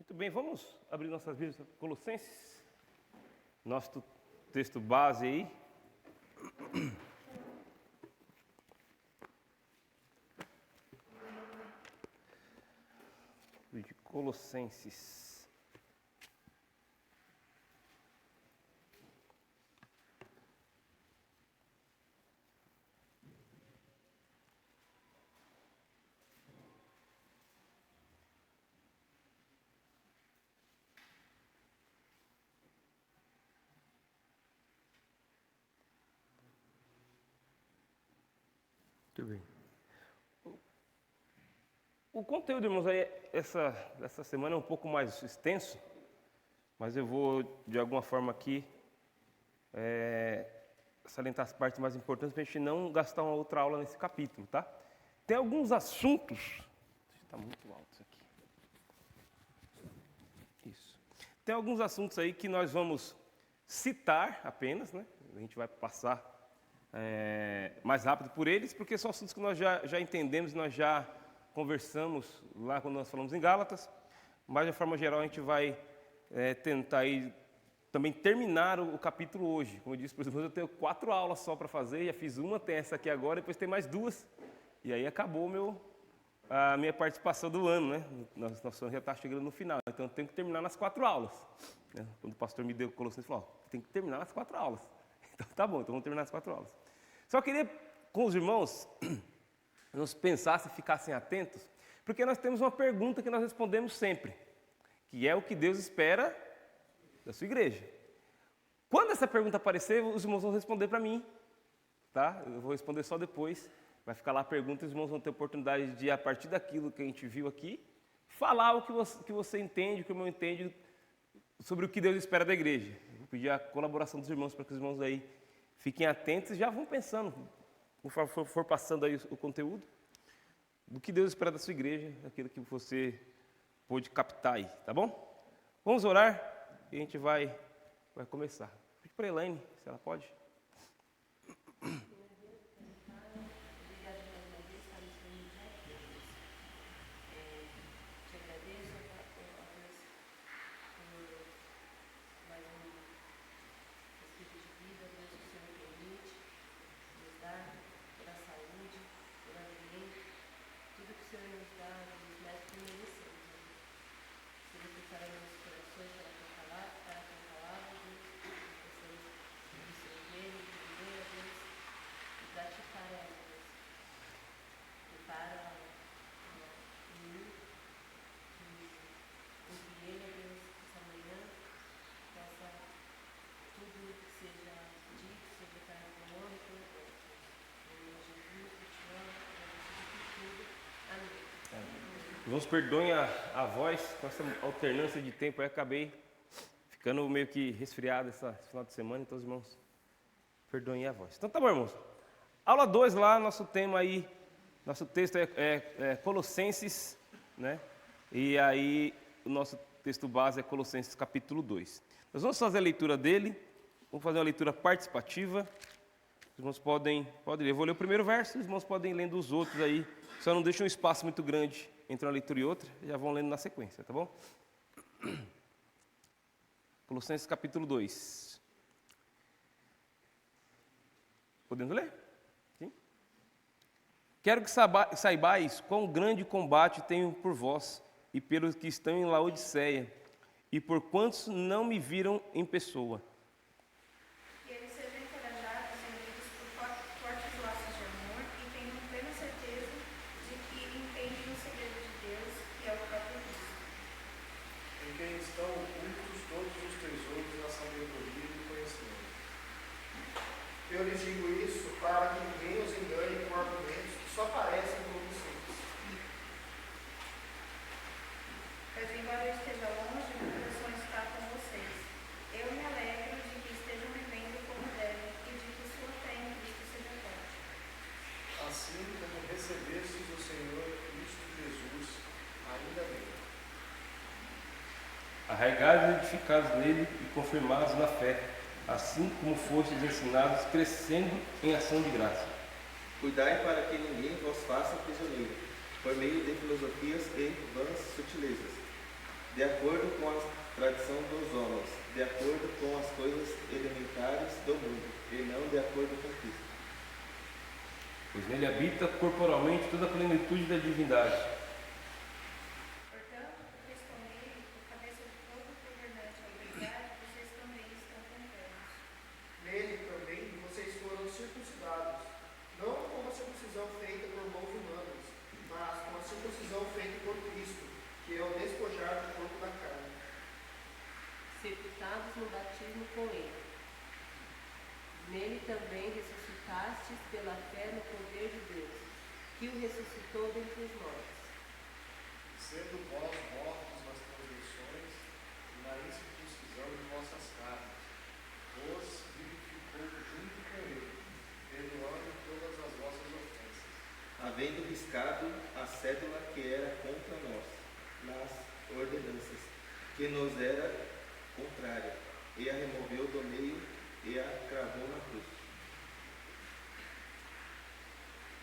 Muito bem, vamos abrir nossas Bíblias, Colossenses, nosso texto base aí. De Colossenses. Muito bem. O conteúdo, irmãos, aí, essa semana é um pouco mais extenso, mas eu vou, de alguma forma aqui, salientar as partes mais importantes para a gente não gastar uma outra aula nesse capítulo, tá? Tem alguns assuntos... Está muito alto isso aqui. Isso. Tem alguns assuntos aí que nós vamos citar apenas, né? A gente vai passar mais rápido por eles, porque são assuntos que nós já entendemos, nós já conversamos lá quando nós falamos em Gálatas, mas de forma geral a gente vai tentar aí também terminar o capítulo hoje. Como eu disse, por exemplo, eu tenho 4 aulas só para fazer, já fiz uma, tem essa aqui agora, depois tem mais 2, e aí acabou a minha participação do ano, né? Nosso ano já está chegando no final, então eu tenho que terminar nas 4 aulas. Né? Quando o pastor me deu o Colossenses, ele falou, tem que terminar nas 4 aulas. Então tá bom, então vamos terminar nas 4 aulas. Só queria, com os irmãos, nós pensassem e ficassem atentos, porque nós temos uma pergunta que nós respondemos sempre, que é o que Deus espera da sua igreja. Quando essa pergunta aparecer, os irmãos vão responder para mim, tá? Eu vou responder só depois, vai ficar lá a pergunta e os irmãos vão ter oportunidade de, a partir daquilo que a gente viu aqui, falar o que você entende, o que o irmão entende sobre o que Deus espera da igreja. Eu vou pedir a colaboração dos irmãos para que os irmãos aí fiquem atentos e já vão pensando, conforme for passando aí o conteúdo, do que Deus espera da sua igreja, daquilo que você pôde captar aí, tá bom? Vamos orar e a gente vai começar. Pedi para a Elaine, se ela pode. Irmãos, perdoem a voz, com essa alternância de tempo, eu acabei ficando meio que resfriado esse final de semana, então, irmãos, perdoem a voz. Então, tá bom, irmãos. Aula 2 lá, nosso tema aí, nosso texto é Colossenses, né? E aí, o nosso texto base é Colossenses capítulo 2. Nós vamos fazer a leitura dele, vamos fazer uma leitura participativa. Os irmãos podem ler. Eu vou ler o primeiro verso, os irmãos podem ir lendo os outros aí, só não deixem um espaço muito grande entre uma leitura e outra, já vão lendo na sequência, tá bom? Colossenses capítulo 2. Podemos ler? Sim? Quero que saibais quão grande combate tenho por vós e pelos que estão em Laodiceia, e por quantos não me viram em pessoa. Eu lhes digo isso para que ninguém os engane com argumentos que só parecem convincentes. Pois embora eu esteja longe, meu coração está com vocês. Eu me alegro de que estejam vivendo como devem e de que sua fé em Cristo seja forte. Assim como recebestes o Senhor Cristo Jesus, ainda bem. Arraigados e edificados nele e confirmados na fé, assim como fostes ensinados, crescendo em ação de graça. Cuidai para que ninguém vos faça prisioneiro, por meio de filosofias e vãs sutilezas, de acordo com a tradição dos homens, de acordo com as coisas elementares do mundo, e não de acordo com Cristo. Pois nele habita corporalmente toda a plenitude da divindade. Portanto, por Cristo nele, por cabeça de todo o governante da humanidade, vocês também estão completos. Nele também vocês foram circuncidados, não com a circuncisão feita por mãos humanas, mas com a circuncisão feita por Cristo, que é o despojar do corpo da carne. Sepultados no batismo com ele. Nele também ressuscitastes pela fé no poder de Deus, que o ressuscitou dentre os mortos. Sendo vós mortos nas transgressões e na incircuncisão de vossas carnes, vos vivificou junto com ele, perdoando todas as vossas ofensas. Havendo riscado a cédula que era contra nós, nas ordenanças, que nos era contrária, e a removeu do meio e a cravou na cruz.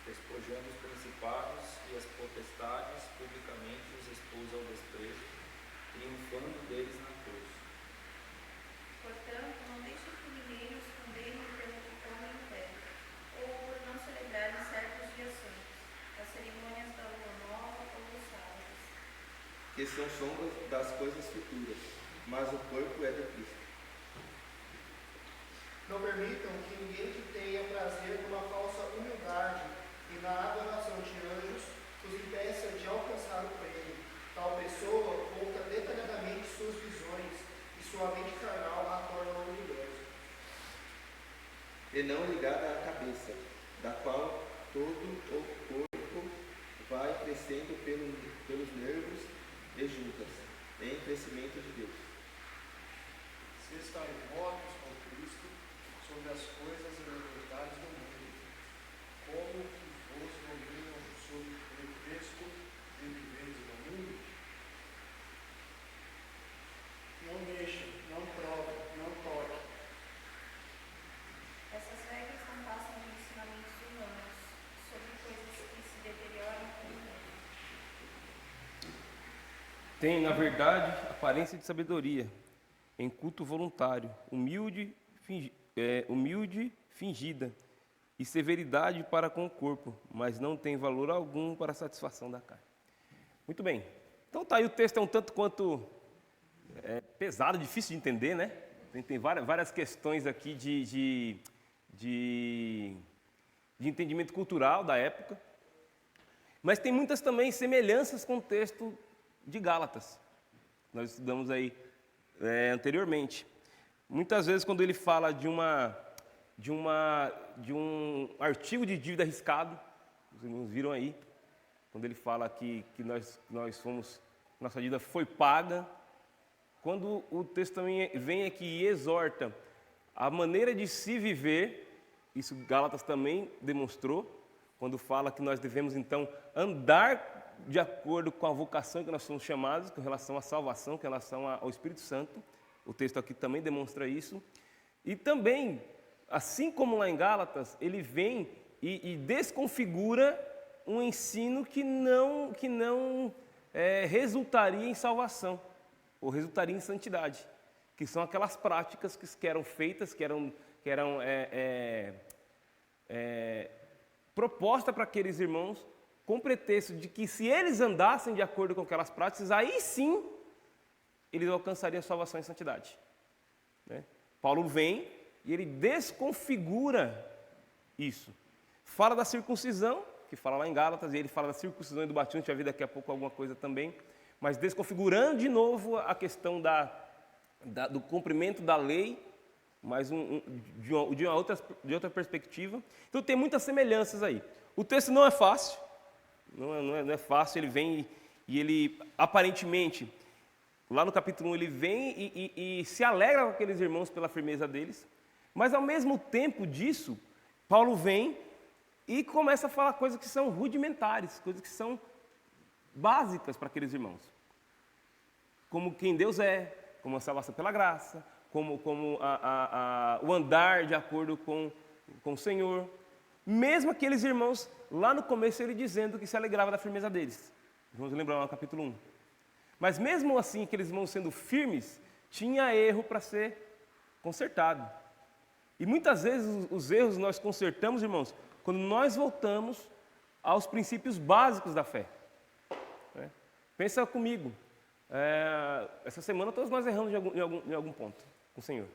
Despojando os principados e as potestades, publicamente os expôs ao desprezo, triunfando deles na cruz. Portanto, não deixem que ninguém os condene pelo que comem em pé, ou por não celebrarem certos dias santos, as cerimônias da lua nova ou dos sábados. Que são sombras das coisas futuras, mas o corpo é de Cristo. Não permitam que ninguém que tenha prazer numa falsa humildade e na adoração de anjos os impeça de alcançar o prêmio. Tal pessoa conta detalhadamente suas visões e sua mente carnal a torna orgulhosa. E não ligada à cabeça, da qual todo o corpo vai crescendo pelos nervos e juntas, em crescimento de Deus. Se estáis mortos com Cristo sobre as coisas elementares do mundo, como que vos dominam sob o pretexto de viveres no mundo? Não mexam, não provem, não toquem. Essas regras não passam de ensinamentos humanos, sobre coisas que se deterioram com o tempo. Tem, na verdade, aparência de sabedoria, em culto voluntário, humilde, fingida, e severidade para com o corpo, mas não tem valor algum para a satisfação da carne. Muito bem. Então tá aí, o texto é um tanto quanto pesado, difícil de entender, né? Tem várias questões aqui de entendimento cultural da época, mas tem muitas também semelhanças com o texto de Gálatas, nós estudamos aí anteriormente. Muitas vezes, quando ele fala de um artigo de dívida arriscado, os irmãos viram aí, quando ele fala que nós fomos, nossa dívida foi paga, quando o texto também vem aqui e exorta a maneira de se viver, isso Gálatas também demonstrou, quando fala que nós devemos então andar de acordo com a vocação que nós somos chamados, com relação à salvação, com relação ao Espírito Santo. O texto aqui também demonstra isso. E também, assim como lá em Gálatas, ele vem e desconfigura um ensino que não resultaria em salvação, ou resultaria em santidade, que são aquelas práticas que eram feitas, que eram propostas para aqueles irmãos, com pretexto de que se eles andassem de acordo com aquelas práticas, aí sim eles alcançariam a salvação e santidade. Né? Paulo vem e ele desconfigura isso. Fala da circuncisão, que fala lá em Gálatas, e ele fala da circuncisão e do batismo, a gente vai ver daqui a pouco alguma coisa também, mas desconfigurando de novo a questão do cumprimento da lei, mas de outra perspectiva. Então tem muitas semelhanças aí. O texto não é fácil, não é fácil, ele vem e ele, aparentemente, lá no capítulo 1, ele vem e se alegra com aqueles irmãos pela firmeza deles, mas ao mesmo tempo disso, Paulo vem e começa a falar coisas que são rudimentares, coisas que são básicas para aqueles irmãos. Como quem Deus é, como a salvação pela graça, como o andar de acordo com o Senhor. Mesmo aqueles irmãos, lá no começo ele dizendo que se alegrava da firmeza deles. Vamos lembrar lá no capítulo 1. Mas mesmo assim, aqueles irmãos sendo firmes, tinha erro para ser consertado. E muitas vezes os erros nós consertamos, irmãos, quando nós voltamos aos princípios básicos da fé. Né? Pensa comigo, essa semana todos nós erramos em algum ponto com o Senhor.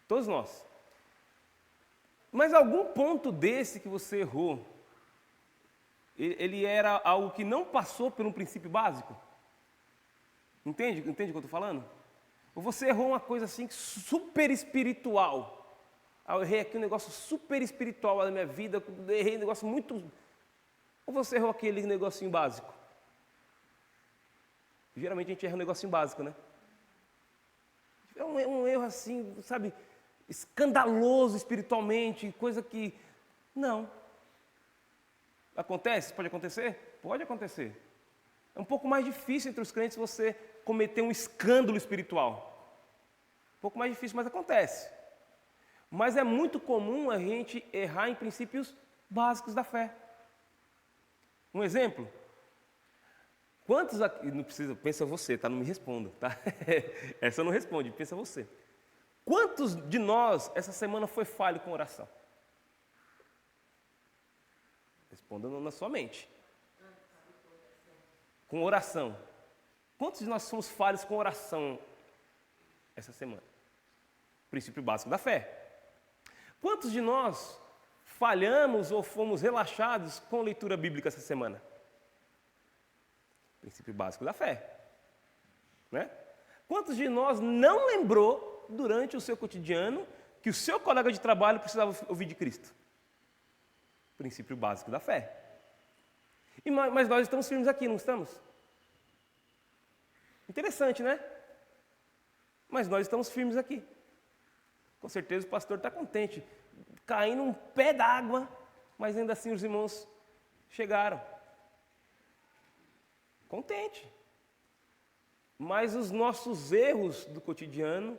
Todos nós. Mas algum ponto desse que você errou, ele era algo que não passou por um princípio básico? Entende o que eu estou falando? Ou você errou uma coisa assim super espiritual. Eu errei aqui um negócio super espiritual na minha vida, errei um negócio muito... Ou você errou aquele negocinho básico? Geralmente a gente erra um negocinho básico, né? É um erro assim, sabe, escandaloso espiritualmente, coisa que... Não. Acontece? Pode acontecer? Pode acontecer. É um pouco mais difícil entre os crentes você cometer um escândalo espiritual. Um pouco mais difícil, mas acontece. Mas é muito comum a gente errar em princípios básicos da fé. Um exemplo. Quantos aqui... Não precisa, pensa você, tá? Não me responda, tá? Essa não responde, pensa você. Quantos de nós essa semana foi falho com oração? Responda na sua mente. Com oração. Quantos de nós somos falhos com oração essa semana? Princípio básico da fé. Quantos de nós falhamos ou fomos relaxados com leitura bíblica essa semana? Princípio básico da fé. Né? Quantos de nós não lembrou durante o seu cotidiano que o seu colega de trabalho precisava ouvir de Cristo? Princípio básico da fé. Mas nós estamos firmes aqui, não estamos? Interessante, né? Mas nós estamos firmes aqui. Com certeza o pastor está contente, caindo um pé d'água, mas ainda assim os irmãos chegaram. Contente. Mas os nossos erros do cotidiano,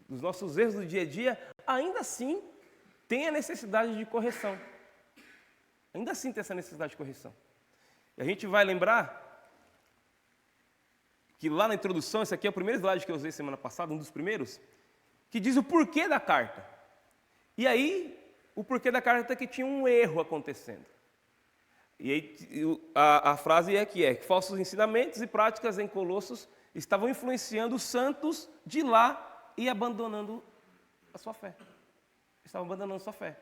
os nossos erros do dia a dia, ainda assim têm a necessidade de correção. Ainda assim tem essa necessidade de correção. E a gente vai lembrar que lá na introdução, esse aqui é o primeiro slide que eu usei semana passada, um dos primeiros, que diz o porquê da carta. E aí, o porquê da carta é que tinha um erro acontecendo. E aí, a frase é que falsos ensinamentos e práticas em Colossos estavam influenciando os santos de lá e abandonando a sua fé. Estavam abandonando a sua fé.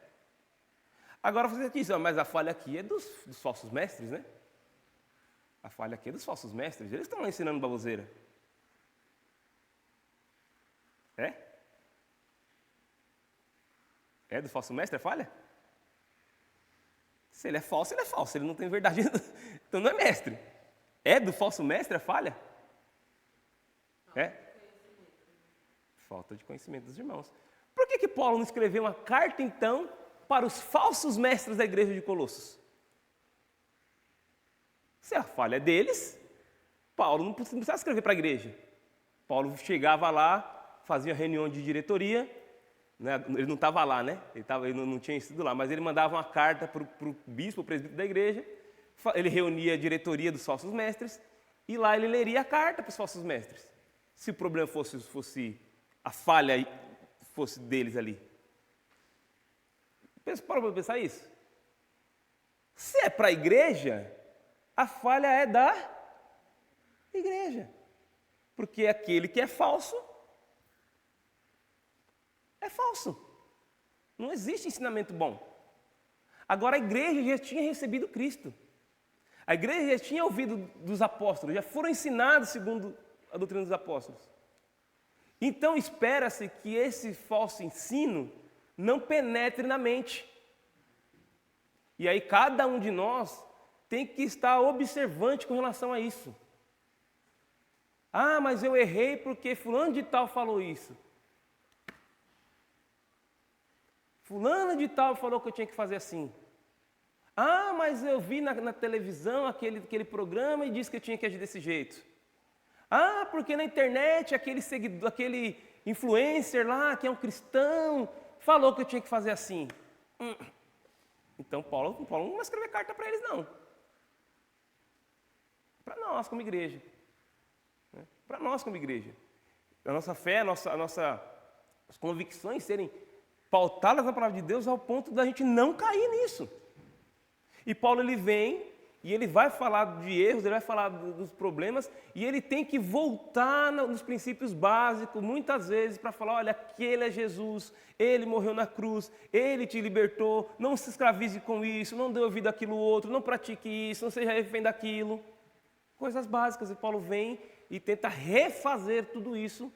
Agora você diz, mas a falha aqui é dos falsos mestres, né? A falha aqui é dos falsos mestres. Eles estão lá ensinando baboseira. É? É do falso mestre a falha? Se ele é falso, ele é falso. Ele não tem verdade, então não é mestre. É do falso mestre a falha? É? Falta de conhecimento dos irmãos. Por que Paulo não escreveu uma carta, então, para os falsos mestres da igreja de Colossos? Se a falha é deles, Paulo não precisava escrever para a igreja. Paulo chegava lá, fazia reunião de diretoria, né? Ele não estava lá, né? Ele não tinha sido lá, mas ele mandava uma carta para o bispo, o presbítero da igreja, ele reunia a diretoria dos falsos mestres, e lá ele leria a carta para os falsos mestres. Se o problema fosse a falha fosse deles ali. Para pensar isso. Se é para a igreja, a falha é da igreja. Porque aquele que é falso, é falso. Não existe ensinamento bom. Agora a igreja já tinha recebido Cristo. A igreja já tinha ouvido dos apóstolos, já foram ensinados segundo a doutrina dos apóstolos. Então espera-se que esse falso ensino não penetre na mente. E aí cada um de nós tem que estar observante com relação a isso. Ah, mas eu errei porque fulano de tal falou isso. Fulano de tal falou que eu tinha que fazer assim. Ah, mas eu vi na televisão aquele programa e disse que eu tinha que agir desse jeito. Ah, porque na internet aquele influencer lá, que é um cristão, falou que eu tinha que fazer assim. Então Paulo não vai escrever carta para eles, não. Para nós, como igreja. Né? Para nós como igreja. A nossa fé, as convicções serem pautadas na palavra de Deus ao ponto da gente não cair nisso. E Paulo, ele vem e ele vai falar de erros, ele vai falar dos problemas, e ele tem que voltar nos princípios básicos, muitas vezes, para falar, olha, aquele é Jesus, ele morreu na cruz, ele te libertou, não se escravize com isso, não dê ouvido àquilo outro, não pratique isso, não seja refém daquilo. Coisas básicas, e Paulo vem e tenta refazer tudo isso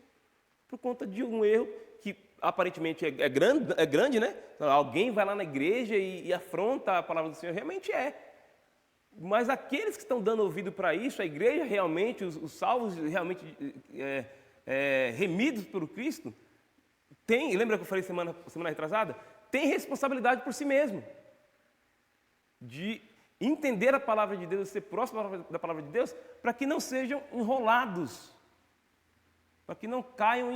por conta de um erro que aparentemente é grande, né? Alguém vai lá na igreja e afronta a palavra do Senhor, realmente é. Mas aqueles que estão dando ouvido para isso, a igreja realmente, os salvos realmente remidos por Cristo, tem, lembra que eu falei semana retrasada? Tem responsabilidade por si mesmo, de entender a palavra de Deus, ser próximo da palavra de Deus, para que não sejam enrolados, para que não caiam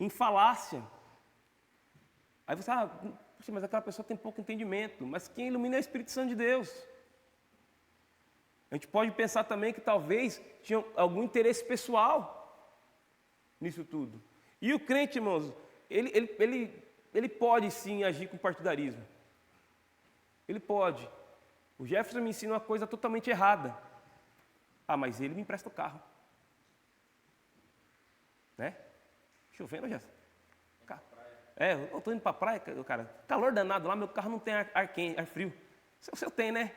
em falácia. Aí você mas aquela pessoa tem pouco entendimento, mas quem ilumina é o Espírito Santo de Deus. A gente pode pensar também que talvez tinha algum interesse pessoal nisso tudo. E o crente, irmãos, ele pode sim agir com partidarismo. Ele pode. O Jefferson me ensina uma coisa totalmente errada. Mas ele me empresta o carro. Né? Chovendo, Jefferson? Eu estou indo para a praia, cara. Calor danado lá, meu carro não tem ar quente, ar frio. O seu tem, né?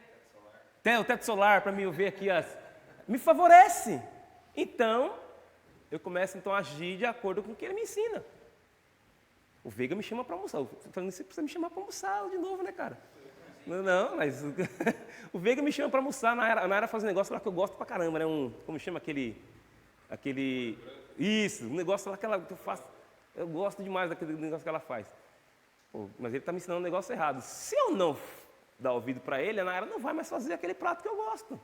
Tem o teto solar para me ver aqui, me favorece. Então, eu começo então a agir de acordo com o que ele me ensina. O Veiga me chama para almoçar. Falando, você precisa me chamar para almoçar de novo, né, cara? Não, mas o Veiga me chama para almoçar. Na era faz um negócio lá que eu gosto pra caramba, né? Como chama aquele... Isso, um negócio lá que eu faço. Eu gosto demais daquele negócio que ela faz. Mas ele está me ensinando um negócio errado. Se eu não dar ouvido para ele, a Nayara não vai mais fazer aquele prato que eu gosto.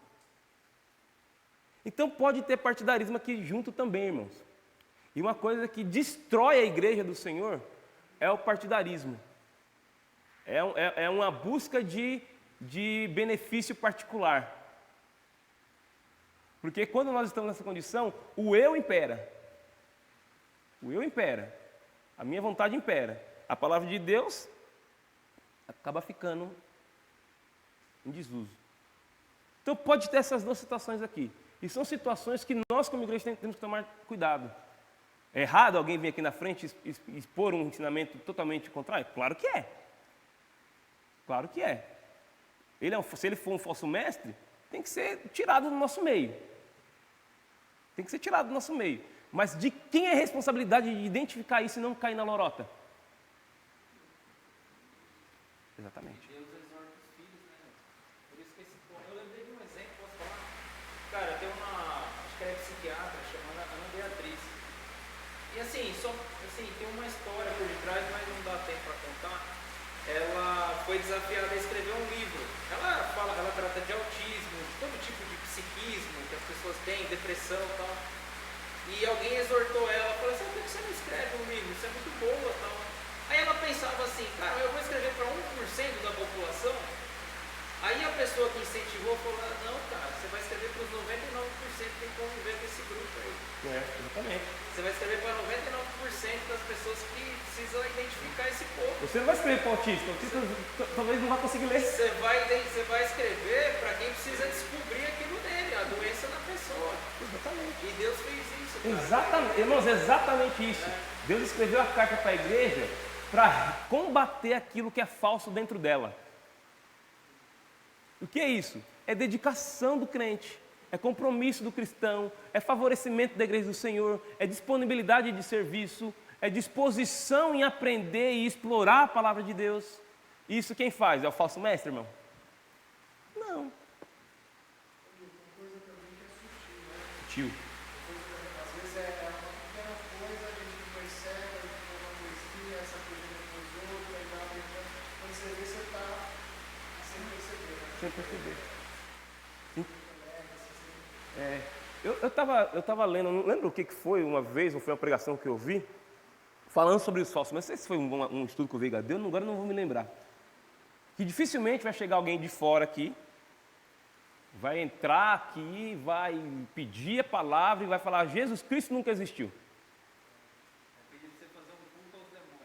Então pode ter partidarismo aqui junto também, irmãos. E uma coisa que destrói a igreja do Senhor é o partidarismo. É uma busca de benefício particular. Porque quando nós estamos nessa condição, o eu impera. O eu impera. A minha vontade impera. A palavra de Deus acaba ficando em desuso. Então pode ter essas duas situações aqui. E são situações que nós como igreja temos que tomar cuidado. É errado alguém vir aqui na frente e expor um ensinamento totalmente contrário? Claro que é. Claro que é. Se ele for um falso mestre, tem que ser tirado do nosso meio. Tem que ser tirado do nosso meio. Mas de quem é a responsabilidade de identificar isso e não cair na lorota? Exatamente. Deus exorta os filhos, né? Por isso que esse ponto. Eu lembrei de um exemplo, posso falar? Cara, tem acho que é psiquiatra, chamada Ana Beatriz. E assim, tem uma história por detrás, mas não dá tempo para contar. Ela foi desafiada a escrever um livro. Ela trata de autismo, de todo tipo de psiquismo que as pessoas têm, depressão e tal. E alguém exortou ela, falou assim, por que você não escreve um livro? Isso é muito boa e tal. Aí ela pensava assim, cara, eu vou escrever para 1% da população. Aí a pessoa que incentivou falou, não, cara, você vai escrever para os 99% que tem que conviver com esse grupo aí. Exatamente. Você vai escrever para 99% das pessoas que precisam identificar esse povo. Você não vai escrever para o autista talvez não vá conseguir ler. Você vai escrever para quem precisa descobrir aquilo nele, a doença da pessoa. Exatamente. E Deus fez isso, cara. Exatamente, irmãos, exatamente isso. Deus escreveu a carta para a igreja para combater aquilo que é falso dentro dela. O que é isso? É dedicação do crente, é compromisso do cristão, é favorecimento da igreja do Senhor, é disponibilidade de serviço, é disposição em aprender e explorar a palavra de Deus. Isso quem faz? É o falso mestre, irmão? Não. Uma coisa também que é Sutil. sutil, né? Às vezes é uma pequena coisa, a gente não percebe, a gente faz uma coisinha, essa coisa depois outra, e nada, quando você vê, você está sem perceber, né? Sem perceber. Eu estava lendo, não lembro o que foi uma vez, ou foi uma pregação que eu vi, falando sobre os falsos, mas não sei se foi um estudo que o Veiga deu, agora não vou me lembrar. Que dificilmente vai chegar alguém de fora aqui, vai entrar aqui, vai pedir a palavra e vai falar, Jesus Cristo nunca existiu.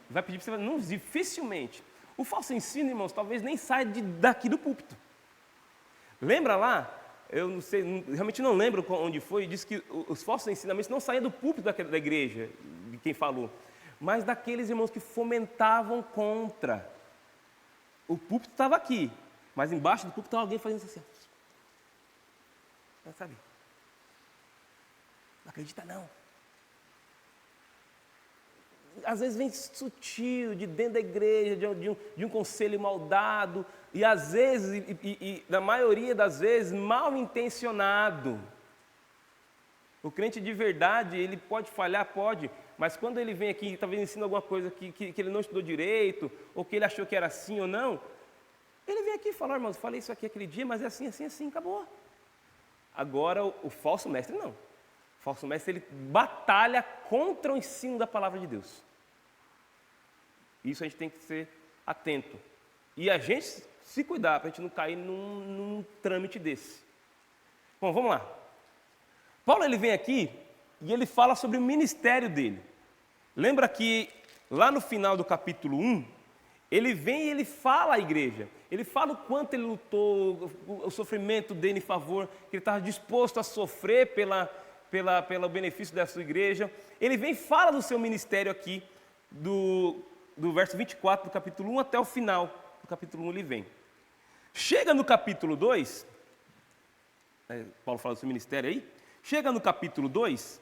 Vai pedir para você fazer, não, dificilmente. O falso ensino, irmãos, talvez nem saia daqui do púlpito. Lembra lá? Eu não sei, realmente não lembro onde foi, diz que os falsos ensinamentos não saíam do púlpito da igreja, de quem falou, mas daqueles irmãos que fomentavam contra. O púlpito estava aqui, mas embaixo do púlpito estava alguém fazendo isso assim. Não sabe? Não acredita não. Às vezes vem sutil, de dentro da igreja, de um conselho mal dado, e às vezes, e na maioria das vezes, mal intencionado. O crente de verdade, ele pode falhar, pode, mas quando ele vem aqui e talvez ensina alguma coisa que ele não estudou direito, ou que ele achou que era assim ou não, ele vem aqui e fala, irmãos, falei isso aqui aquele dia, mas é assim, assim, assim, acabou. Agora, o falso mestre não. O falso mestre, ele batalha contra o ensino da palavra de Deus. Isso a gente tem que ser atento. E a gente se cuidar, para a gente não cair num trâmite desse. Bom, vamos lá. Paulo, ele vem aqui e ele fala sobre o ministério dele. Lembra que lá no final do capítulo 1, ele vem e ele fala à igreja. Ele fala o quanto ele lutou, o sofrimento dele em favor, que ele estava disposto a sofrer pelo benefício da sua igreja. Ele vem e fala do seu ministério aqui, do verso 24 do capítulo 1 até o final do capítulo 1 ele vem. Chega no capítulo 2, Paulo fala do seu ministério aí, chega no capítulo 2,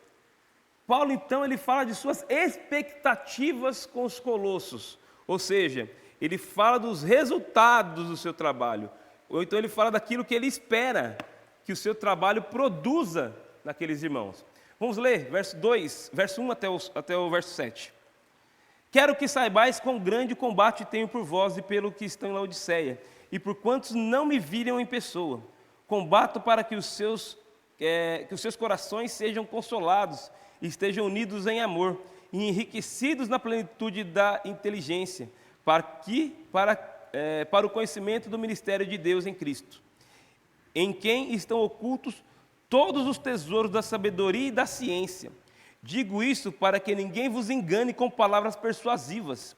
Paulo então ele fala de suas expectativas com os colossos, ou seja, ele fala dos resultados do seu trabalho, ou então ele fala daquilo que ele espera que o seu trabalho produza naqueles irmãos. Vamos ler verso 1 até o verso 7. Quero que saibais quão grande combate tenho por vós e pelo que estão em Laodiceia, e por quantos não me viram em pessoa. Combato para que os seus corações sejam consolados, e estejam unidos em amor, e enriquecidos na plenitude da inteligência, para o conhecimento do ministério de Deus em Cristo, em quem estão ocultos todos os tesouros da sabedoria e da ciência. Digo isso para que ninguém vos engane com palavras persuasivas,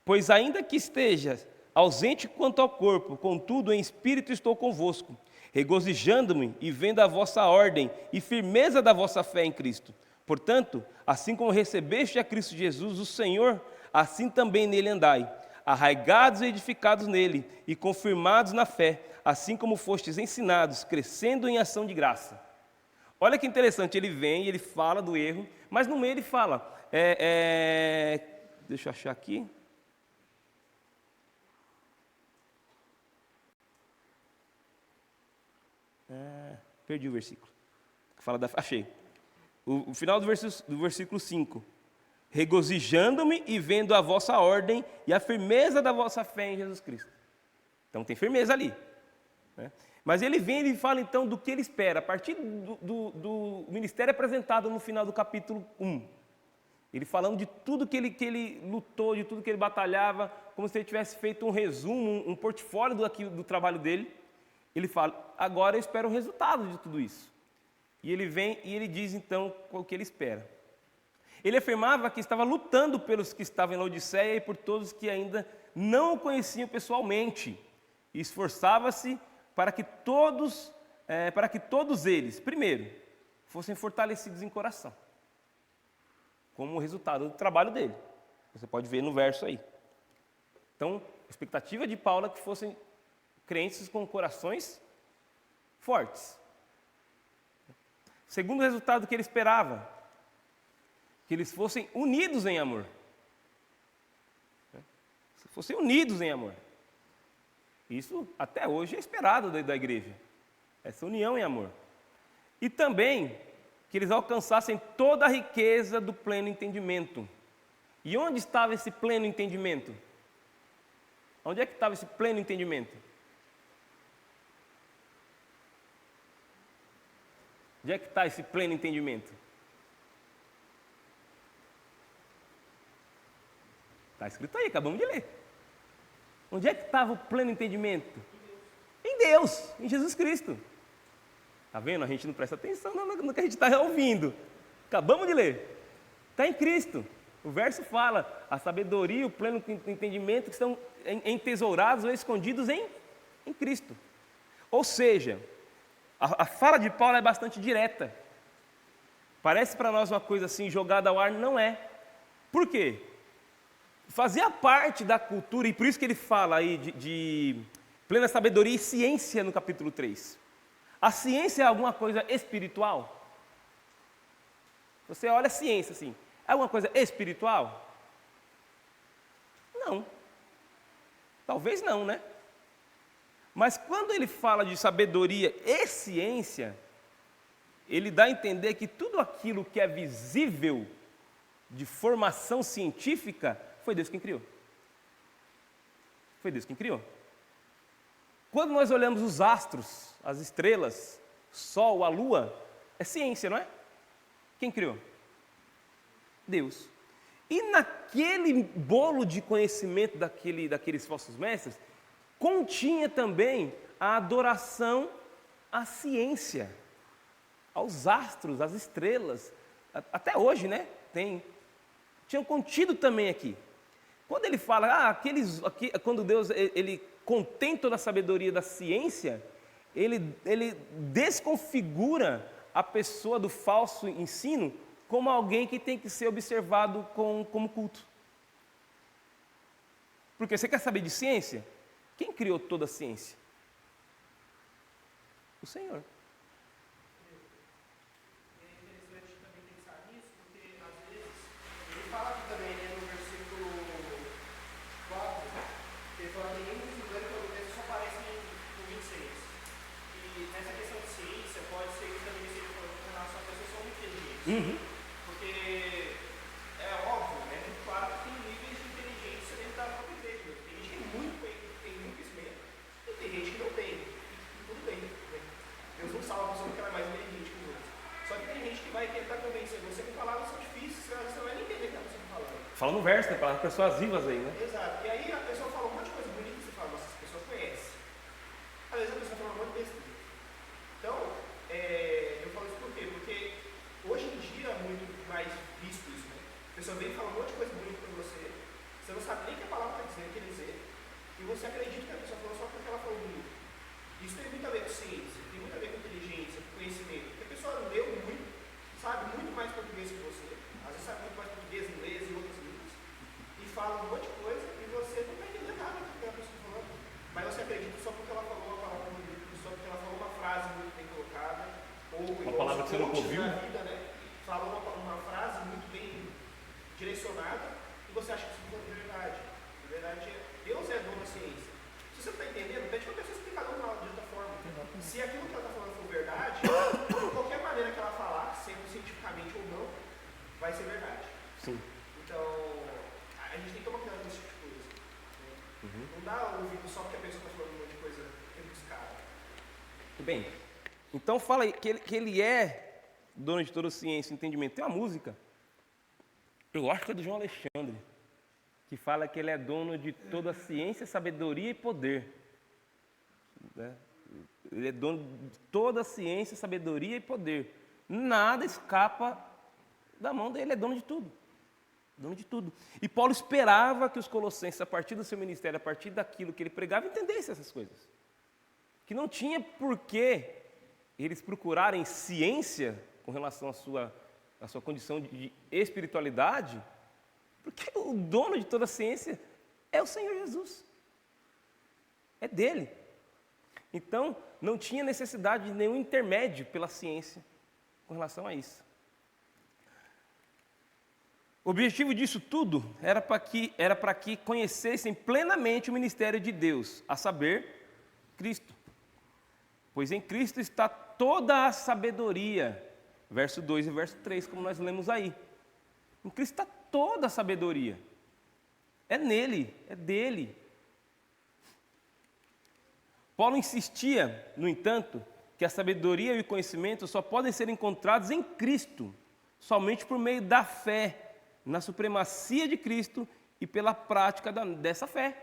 pois ainda que esteja ausente quanto ao corpo, contudo em espírito estou convosco, regozijando-me e vendo a vossa ordem e firmeza da vossa fé em Cristo. Portanto, assim como recebeste a Cristo Jesus, o Senhor, assim também nele andai, arraigados e edificados nele e confirmados na fé, assim como fostes ensinados, crescendo em ação de graça. Olha que interessante, ele vem e ele fala do erro, mas no meio ele fala, deixa eu achar aqui. Perdi o versículo. Achei. O final do versículo 5. Regozijando-me e vendo a vossa ordem e a firmeza da vossa fé em Jesus Cristo. Então tem firmeza ali, né? Mas ele vem e fala então do que ele espera, a partir do ministério apresentado no final do capítulo 1. Ele falando de tudo que ele lutou, de tudo que ele batalhava, como se ele tivesse feito um resumo, um portfólio do trabalho dele. Ele fala, agora eu espero o resultado de tudo isso. E ele vem e ele diz então o que ele espera. Ele afirmava que estava lutando pelos que estavam em Laodiceia e por todos que ainda não o conheciam pessoalmente. E esforçava-se para que todos eles, primeiro, fossem fortalecidos em coração, como resultado do trabalho dele. Você pode ver no verso aí. Então, a expectativa de Paulo é que fossem crentes com corações fortes. Segundo resultado que ele esperava, que eles fossem unidos em amor. Fossem unidos em amor. Isso até hoje é esperado da igreja, essa união em amor. E também que eles alcançassem toda a riqueza do pleno entendimento. E onde estava esse pleno entendimento? Onde é que estava esse pleno entendimento? Onde é que está esse pleno entendimento? Está escrito aí, acabamos de ler. Onde é que estava o pleno entendimento? Em Deus, em Jesus Cristo. Tá vendo? A gente não presta atenção no que a gente está ouvindo. Acabamos de ler. Está em Cristo. O verso fala, a sabedoria e o pleno entendimento que estão entesourados ou escondidos em Cristo. Ou seja, a fala de Paulo é bastante direta. Parece para nós uma coisa assim, jogada ao ar, não é. Por quê? Fazia parte da cultura, e por isso que ele fala aí de plena sabedoria e ciência no capítulo 3. A ciência é alguma coisa espiritual? Você olha a ciência assim, é alguma coisa espiritual? Não. Talvez não, né? Mas quando ele fala de sabedoria e ciência, ele dá a entender que tudo aquilo que é visível de formação científica foi Deus quem criou. Foi Deus quem criou. Quando nós olhamos os astros, as estrelas, o Sol, a Lua, é ciência, não é? Quem criou? Deus. E naquele bolo de conhecimento daqueles falsos mestres, continha também a adoração à ciência, aos astros, às estrelas. Até hoje, né? Tinham contido também aqui. Quando ele fala, quando Deus ele contém toda a sabedoria da ciência, ele desconfigura a pessoa do falso ensino como alguém que tem que ser observado como culto. Porque você quer saber de ciência? Quem criou toda a ciência? O Senhor. Fala aqui também, né, no versículo 4, ele fala que nenhum dos engano pelo texto só aparece no 26. E nessa questão de ciência, pode ser que também seja com relação a pessoas que são muito inteligentes. Porque é óbvio, né, muito claro que tem níveis de inteligência dentro da própria igreja. Tem gente que tem muito conhecimento e tem gente que não tem. E tudo bem, né? Deus não salva a pessoa porque ela é mais inteligente que os outros. Só que tem gente que vai tentar convencer você com palavras que são difíceis, você não vai nem entender o que a pessoa está falando. Fala no verso, né? Para as pessoas vivas aí, né? Exato. E aí a pessoa fala um monte de coisa bonita e você fala, nossa, essa pessoa conhece. Às vezes a pessoa fala um monte de besteira. Então, eu falo isso por quê? Porque hoje em dia é muito mais visto isso, né? A pessoa vem e fala um monte de coisa bonita para você não sabe nem o que a palavra está dizendo, quer dizer, e você acredita que a pessoa falou só porque ela falou bonito. Isso tem muito a ver com ciência, tem muito a ver com inteligência, com conhecimento. Porque a pessoa leu muito, sabe muito mais português que você, às vezes sabe muito mais português, inglês e outras línguas, e fala um monte de coisa e você não vai entender nada do que a pessoa está falando. Mas você acredita só porque ela falou uma palavra bonita, só porque ela falou uma frase muito bem colocada, ou uma palavra que você nunca ouviu. na vida, né? Fala uma frase muito bem direcionada e você acha que isso não é verdade. Na verdade, Deus é dono da ciência. Se você não está entendendo, pede para a pessoa explicar de outra forma. Se aquilo que ela está falando for verdade, de qualquer maneira que ela falar, sendo cientificamente ou não, vai ser verdade. Sim. Então, a gente tem que tomar cuidado com esse tipo de coisa. Né? Não dá ouvido só porque a pessoa está falando um monte de coisa rebuscada. Muito bem. Então fala aí que ele é dono de toda a ciência e entendimento. Tem uma música, eu acho que é do João Alexandre, que fala que ele é dono de toda a ciência, sabedoria e poder. Né? Ele é dono de toda a ciência, sabedoria e poder. Nada escapa da mão dele, é dono de tudo. Dono de tudo. E Paulo esperava que os colossenses, a partir do seu ministério, a partir daquilo que ele pregava, entendessem essas coisas. Que não tinha porquê eles procurarem ciência com relação à sua condição de espiritualidade, porque o dono de toda a ciência é o Senhor Jesus. É dele. Então, não tinha necessidade de nenhum intermédio pela ciência com relação a isso. O objetivo disso tudo era para que conhecessem plenamente o ministério de Deus, a saber, Cristo. Pois em Cristo está toda a sabedoria, verso 2 e verso 3, como nós lemos aí. Em Cristo está toda a sabedoria. É nele, é dele. Paulo insistia, no entanto, que a sabedoria e o conhecimento só podem ser encontrados em Cristo, somente por meio da fé, na supremacia de Cristo e pela prática dessa fé.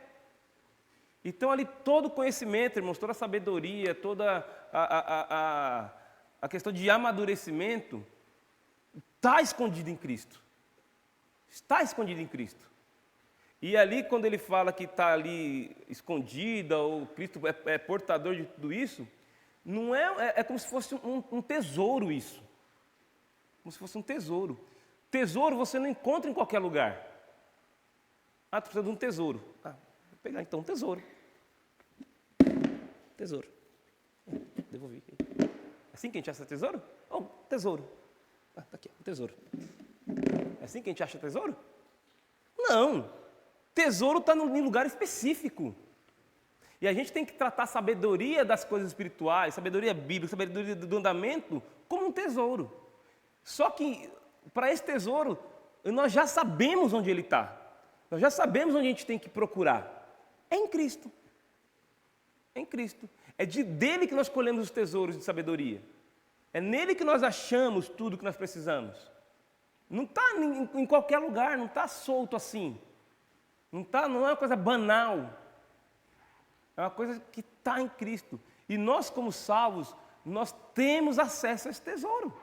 Então ali todo o conhecimento, irmãos, toda a sabedoria, toda a questão de amadurecimento está escondida em Cristo. Está escondida em Cristo. E ali, quando ele fala que está ali escondida, ou Cristo é portador de tudo isso, não é como se fosse um tesouro isso. Como se fosse um tesouro. Tesouro você não encontra em qualquer lugar. Ah, tu precisa de um tesouro. Ah, vou pegar então um tesouro. Tesouro. Devolvi. É assim que a gente acha tesouro? Oh, tesouro. Ah, tá aqui, um tesouro. É assim que a gente acha tesouro? Não. Tesouro está em lugar específico. E a gente tem que tratar a sabedoria das coisas espirituais, sabedoria bíblica, sabedoria do andamento, como um tesouro. Só que, para esse tesouro, nós já sabemos onde ele está. Nós já sabemos onde a gente tem que procurar. É em Cristo. É em Cristo. É dele que nós colhemos os tesouros de sabedoria. É nele que nós achamos tudo que nós precisamos. Não está em qualquer lugar, não está solto assim. Não é uma coisa banal. É uma coisa que está em Cristo. E nós, como salvos, nós temos acesso a esse tesouro.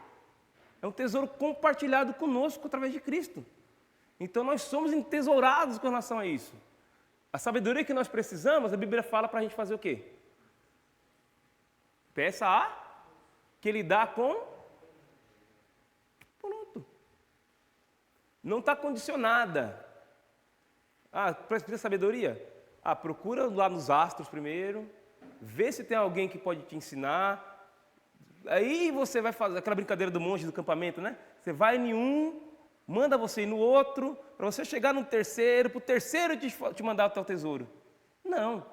É um tesouro compartilhado conosco através de Cristo. Então nós somos entesourados com relação a isso. A sabedoria que nós precisamos, a Bíblia fala para a gente fazer o quê? Peça a que Ele dá com... Pronto. Não está condicionada. Ah, precisa de sabedoria? Ah, procura lá nos astros primeiro, vê se tem alguém que pode te ensinar. Aí você vai fazer aquela brincadeira do monge do acampamento, né? Você vai em um, manda você ir no outro, para você chegar no terceiro, para o terceiro te mandar o teu tesouro. Não.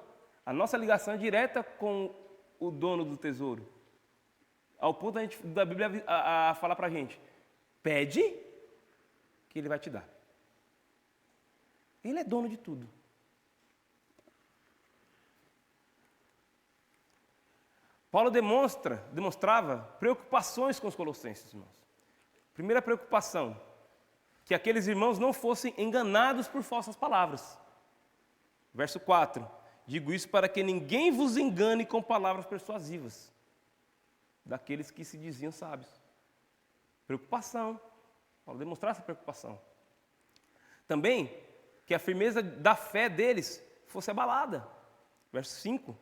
A nossa ligação é direta com o dono do tesouro. Ao ponto da Bíblia a falar para a gente, pede que Ele vai te dar. Ele é dono de tudo. Paulo demonstrava preocupações com os colossenses, irmãos. Primeira preocupação, que aqueles irmãos não fossem enganados por falsas palavras. Verso 4, digo isso para que ninguém vos engane com palavras persuasivas, daqueles que se diziam sábios. Preocupação, Paulo demonstrava essa preocupação. Também, que a firmeza da fé deles fosse abalada. Verso 5.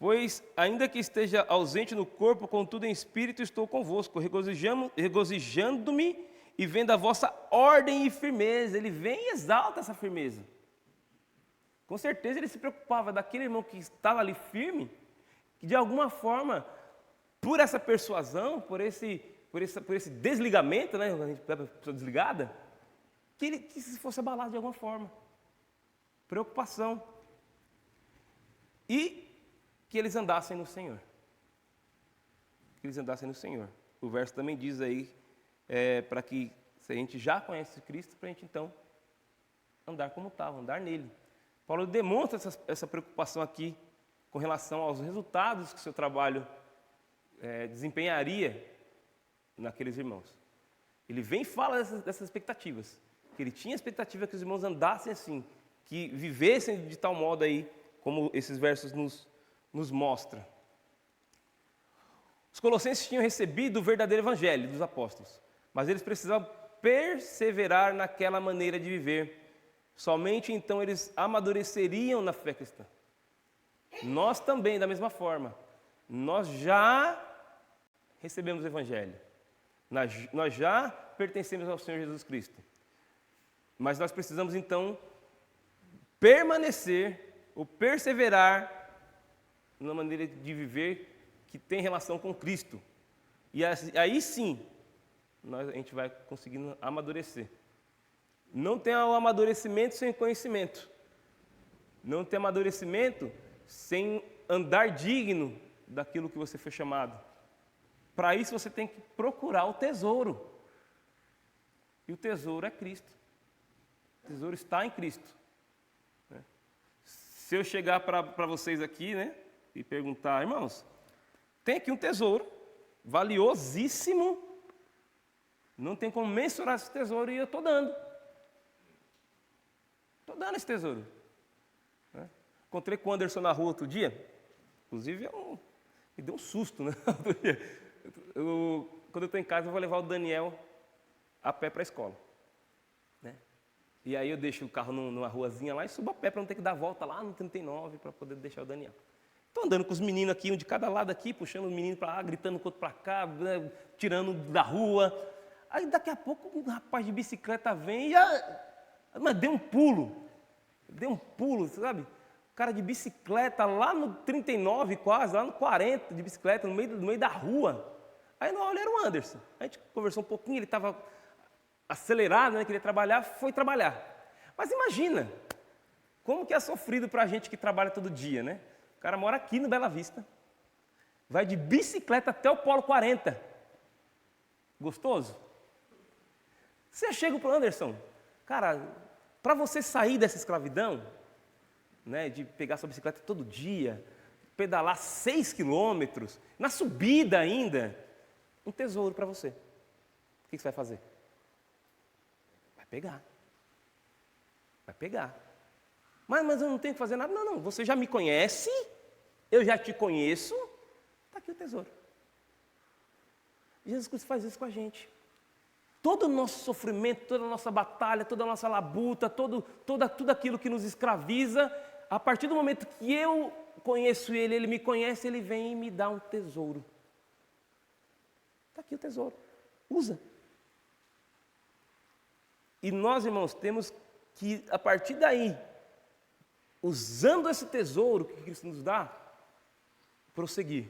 Pois, ainda que esteja ausente no corpo, contudo em espírito estou convosco, regozijando-me e vendo a vossa ordem e firmeza. Ele vem e exalta essa firmeza. Com certeza ele se preocupava daquele irmão que estava ali firme, que de alguma forma, por essa persuasão, por esse desligamento, né, a gente pega a pessoa desligada, que se fosse abalado de alguma forma. Preocupação. E que eles andassem no Senhor. Que eles andassem no Senhor. O verso também diz aí, para que, se a gente já conhece Cristo, para a gente então andar como estava, andar nele. Paulo demonstra essa preocupação aqui com relação aos resultados que o seu trabalho desempenharia naqueles irmãos. Ele vem e fala dessas expectativas, que ele tinha a expectativa que os irmãos andassem assim, que vivessem de tal modo aí, como esses versos nos mostram. Os colossenses tinham recebido o verdadeiro evangelho dos apóstolos, mas eles precisavam perseverar naquela maneira de viver. Somente então eles amadureceriam na fé cristã. Nós também, da mesma forma, nós já recebemos o evangelho. Nós já pertencemos ao Senhor Jesus Cristo. Mas nós precisamos então permanecer ou perseverar na maneira de viver que tem relação com Cristo. E aí sim, a gente vai conseguindo amadurecer. Não tem o amadurecimento sem conhecimento. Não tem amadurecimento sem andar digno daquilo que você foi chamado. Para isso você tem que procurar o tesouro. E o tesouro é Cristo. O tesouro está em Cristo. Se eu chegar para vocês aqui, né, e perguntar, irmãos, tem aqui um tesouro valiosíssimo, não tem como mensurar esse tesouro e eu estou dando. Estou dando esse tesouro. Encontrei com o Anderson na rua outro dia, inclusive me deu um susto, né? Quando eu estou em casa, eu vou levar o Daniel a pé para a escola. Né? E aí eu deixo o carro numa ruazinha lá e subo a pé para não ter que dar volta lá no 39 para poder deixar o Daniel. Estou andando com os meninos aqui, um de cada lado aqui, puxando o menino para lá, gritando com o outro para cá, né, tirando da rua. Aí daqui a pouco um rapaz de bicicleta vem e mas deu um pulo, sabe? O cara de bicicleta lá no 39 quase, lá no 40 de bicicleta, no meio da rua. Aí na hora era o Anderson. A gente conversou um pouquinho, ele estava acelerado, né, queria trabalhar, foi trabalhar. Mas imagina, como que é sofrido para a gente que trabalha todo dia, né? O cara mora aqui no Bela Vista, vai de bicicleta até o Polo 40. Gostoso? Você chega para o Anderson, cara, para você sair dessa escravidão, né, de pegar sua bicicleta todo dia, pedalar 6 quilômetros, na subida ainda, um tesouro para você. O que você vai fazer? Vai pegar. Mas eu não tenho que fazer nada. Não, você já me conhece, eu já te conheço, está aqui o tesouro. Jesus Cristo faz isso com a gente. Todo o nosso sofrimento, toda a nossa batalha, toda a nossa labuta, tudo aquilo que nos escraviza, a partir do momento que eu conheço Ele, Ele me conhece, Ele vem e me dá um tesouro. Está aqui o tesouro. Usa. E nós, irmãos, temos que, a partir daí, usando esse tesouro que Cristo nos dá, prosseguir,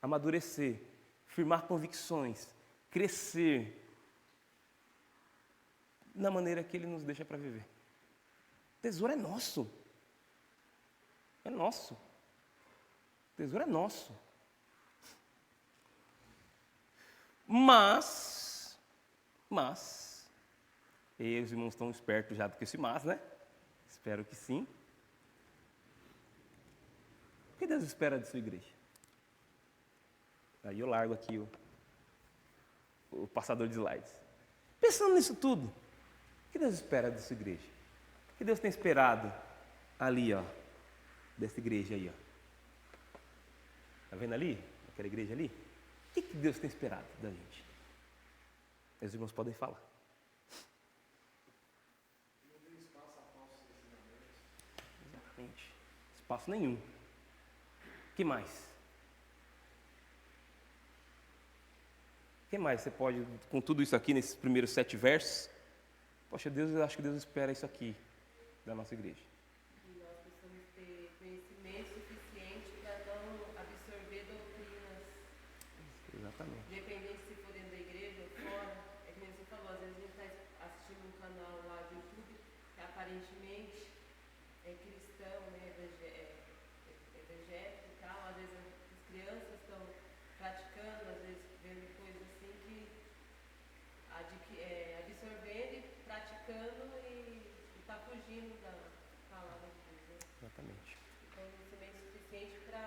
amadurecer, firmar convicções, crescer na maneira que Ele nos deixa para viver. O tesouro é nosso. É nosso. O tesouro é nosso. Mas, e os irmãos estão espertos já do que esse mas, né? Espero que sim. O que Deus espera de sua igreja? Aí eu largo aqui o passador de slides. Pensando nisso tudo, o que Deus espera de sua igreja? O que Deus tem esperado ali, ó, dessa igreja aí, ó? Está vendo ali? Aquela igreja ali? O que Deus tem esperado da gente? Os irmãos podem falar. Exatamente. Espaço nenhum. O que mais? O que mais você pode, com tudo isso aqui, nesses primeiros 7 versos? Poxa, eu acho que Deus espera isso aqui da nossa igreja. E nós precisamos ter conhecimento suficiente para não absorver doutrinas. Exatamente. Independente se for dentro da igreja ou fora. É que nem você falou, às vezes a gente está assistindo um canal lá do YouTube que aparentemente é cristão, né, evangélico e tal. Às vezes as crianças estão praticando, às vezes vendo coisas assim que absorvendo e praticando e está fugindo da palavra de Deus. Né? Exatamente. Então, conhecimento suficiente para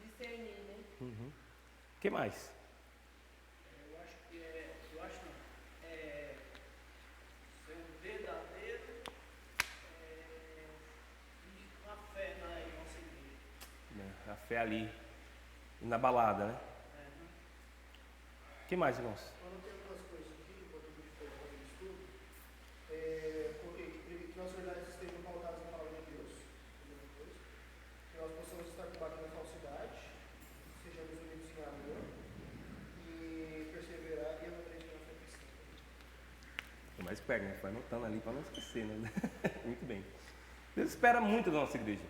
discernir, né? Uhum. O que mais? Eu acho não. Ser um verdadeiro uma fé na nossa igreja. A fé ali, inabalada, né? O que mais, irmãos? Quando tem algumas coisas aqui, enquanto a gente for fazendo estudo, porque que nossas verdades estejam pautadas na palavra de Deus, primeira coisa, que nós possamos estar combatendo a falsidade, sejamos unidos em amor e perseverar e amadurecer a nossa cristã. É mais perto, né? Vai anotando ali para não esquecer, né? Muito bem. Deus espera muito da nossa igreja.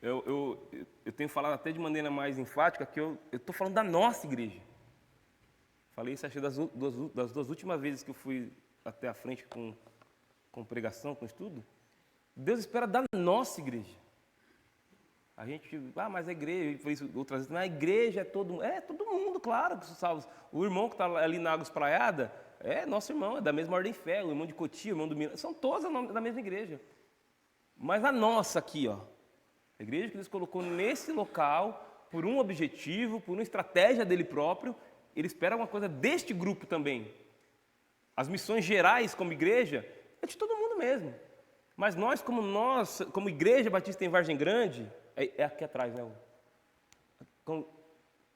Eu tenho falado até de maneira mais enfática que eu estou falando da nossa igreja. Falei isso, achei das duas últimas vezes que eu fui até a frente com pregação, com estudo. Deus espera da nossa igreja. A gente, mas a igreja, foi isso outras vezes, mas a igreja é todo mundo, claro, que salvos. O irmão que está ali na Água Espraiada é nosso irmão, é da mesma ordem de fé, o irmão de Cotia, o irmão do Minas, são todos da mesma igreja. Mas a nossa aqui, ó, a igreja que Deus colocou nesse local, por um objetivo, por uma estratégia dele próprio, Ele espera alguma coisa deste grupo também. As missões gerais como igreja é de todo mundo mesmo. Mas nós, como Igreja Batista em Vargem Grande, é aqui atrás, né?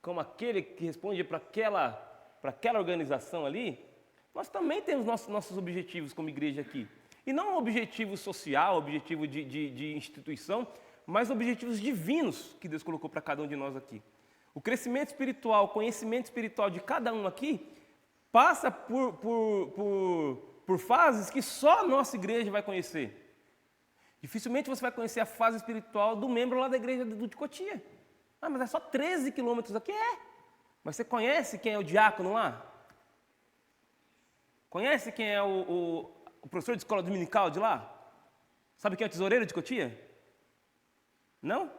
como aquele que responde para aquela organização ali, nós também temos nossos objetivos como igreja aqui. E não um objetivo social, objetivo de instituição, mas objetivos divinos que Deus colocou para cada um de nós aqui. O crescimento espiritual, o conhecimento espiritual de cada um aqui passa por fases que só a nossa igreja vai conhecer. Dificilmente você vai conhecer a fase espiritual do membro lá da igreja de Cotia. Ah, mas é só 13 quilômetros aqui? É. Mas você conhece quem é o diácono lá? Conhece quem é o professor de escola dominical de lá? Sabe quem é o tesoureiro de Cotia? Não?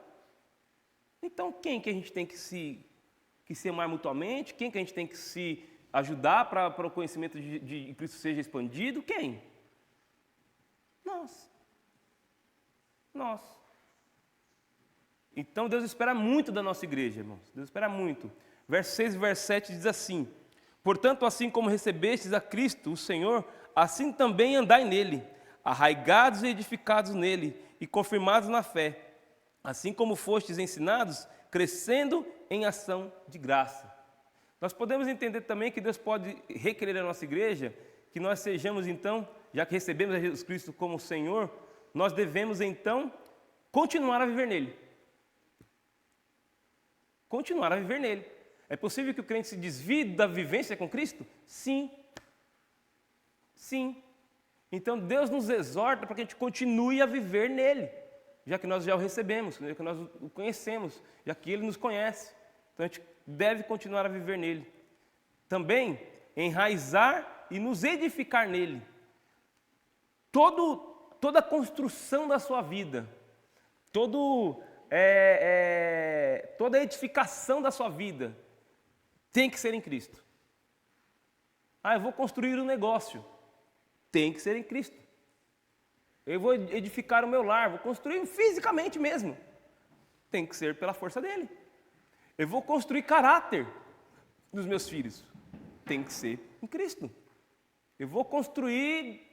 Então quem que a gente tem que se amar mutuamente? Quem que a gente tem que se ajudar para o conhecimento de Cristo seja expandido? Quem? Nós. Então Deus espera muito da nossa igreja, irmãos. Deus espera muito. Verso 6 e verso 7 diz assim: portanto, assim como recebestes a Cristo, o Senhor, assim também andai nele, arraigados e edificados nele e confirmados na fé, assim como fostes ensinados, crescendo em ação de graça. Nós podemos entender também que Deus pode requerer da nossa igreja que nós sejamos então, já que recebemos a Jesus Cristo como Senhor, nós devemos então continuar a viver nele. Continuar a viver nele. É possível que o crente se desvie da vivência com Cristo? Sim. Sim. Então Deus nos exorta para que a gente continue a viver nele, já que nós já o recebemos, já que nós o conhecemos, já que ele nos conhece. Então a gente deve continuar a viver nele. Também enraizar e nos edificar nele. Toda a construção da sua vida, toda a edificação da sua vida tem que ser em Cristo. Ah, eu vou construir um negócio. Tem que ser em Cristo. Eu vou edificar o meu lar, vou construir fisicamente mesmo. Tem que ser pela força dele. Eu vou construir caráter dos meus filhos. Tem que ser em Cristo. Eu vou construir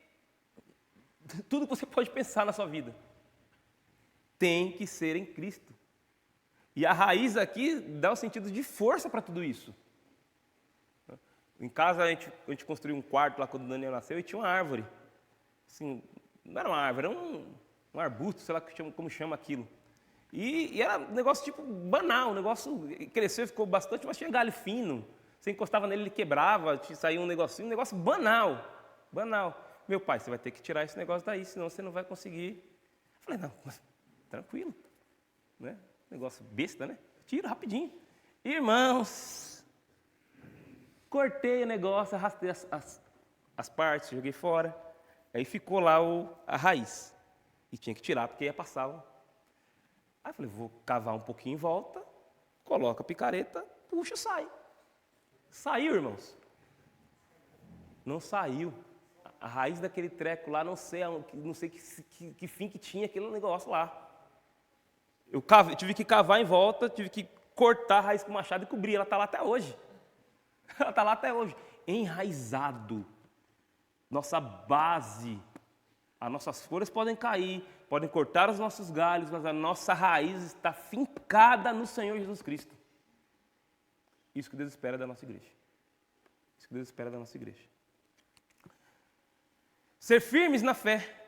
tudo que você pode pensar na sua vida. Tem que ser em Cristo. E a raiz aqui dá o sentido de força para tudo isso. Em casa a gente construiu um quarto lá quando o Daniel nasceu e tinha uma árvore. Assim, não era uma árvore, era um arbusto, sei lá como chama aquilo. E era um negócio tipo banal, um negócio cresceu, ficou bastante, mas tinha galho fino. Você encostava nele, ele quebrava, saía um negócio banal. Banal. Meu pai, você vai ter que tirar esse negócio daí, senão você não vai conseguir. Eu falei, não, mas tranquilo. Né? Negócio besta, né? Tira rapidinho. Irmãos, cortei o negócio, arrastei as partes, joguei fora. Aí ficou lá a raiz. E tinha que tirar, porque ia passar. Aí eu falei, vou cavar um pouquinho em volta, coloca a picareta, puxa, sai. Saiu, irmãos? Não saiu. A raiz daquele treco lá, não sei que fim que tinha aquele negócio lá. Eu tive que cavar em volta, tive que cortar a raiz com o machado e cobrir. Ela está lá até hoje. Ela está lá até hoje. Enraizado. Nossa base. As nossas folhas podem cair, podem cortar os nossos galhos, mas a nossa raiz está fincada no Senhor Jesus Cristo. Isso que Deus espera da nossa igreja. Isso que Deus espera da nossa igreja. Ser firmes na fé,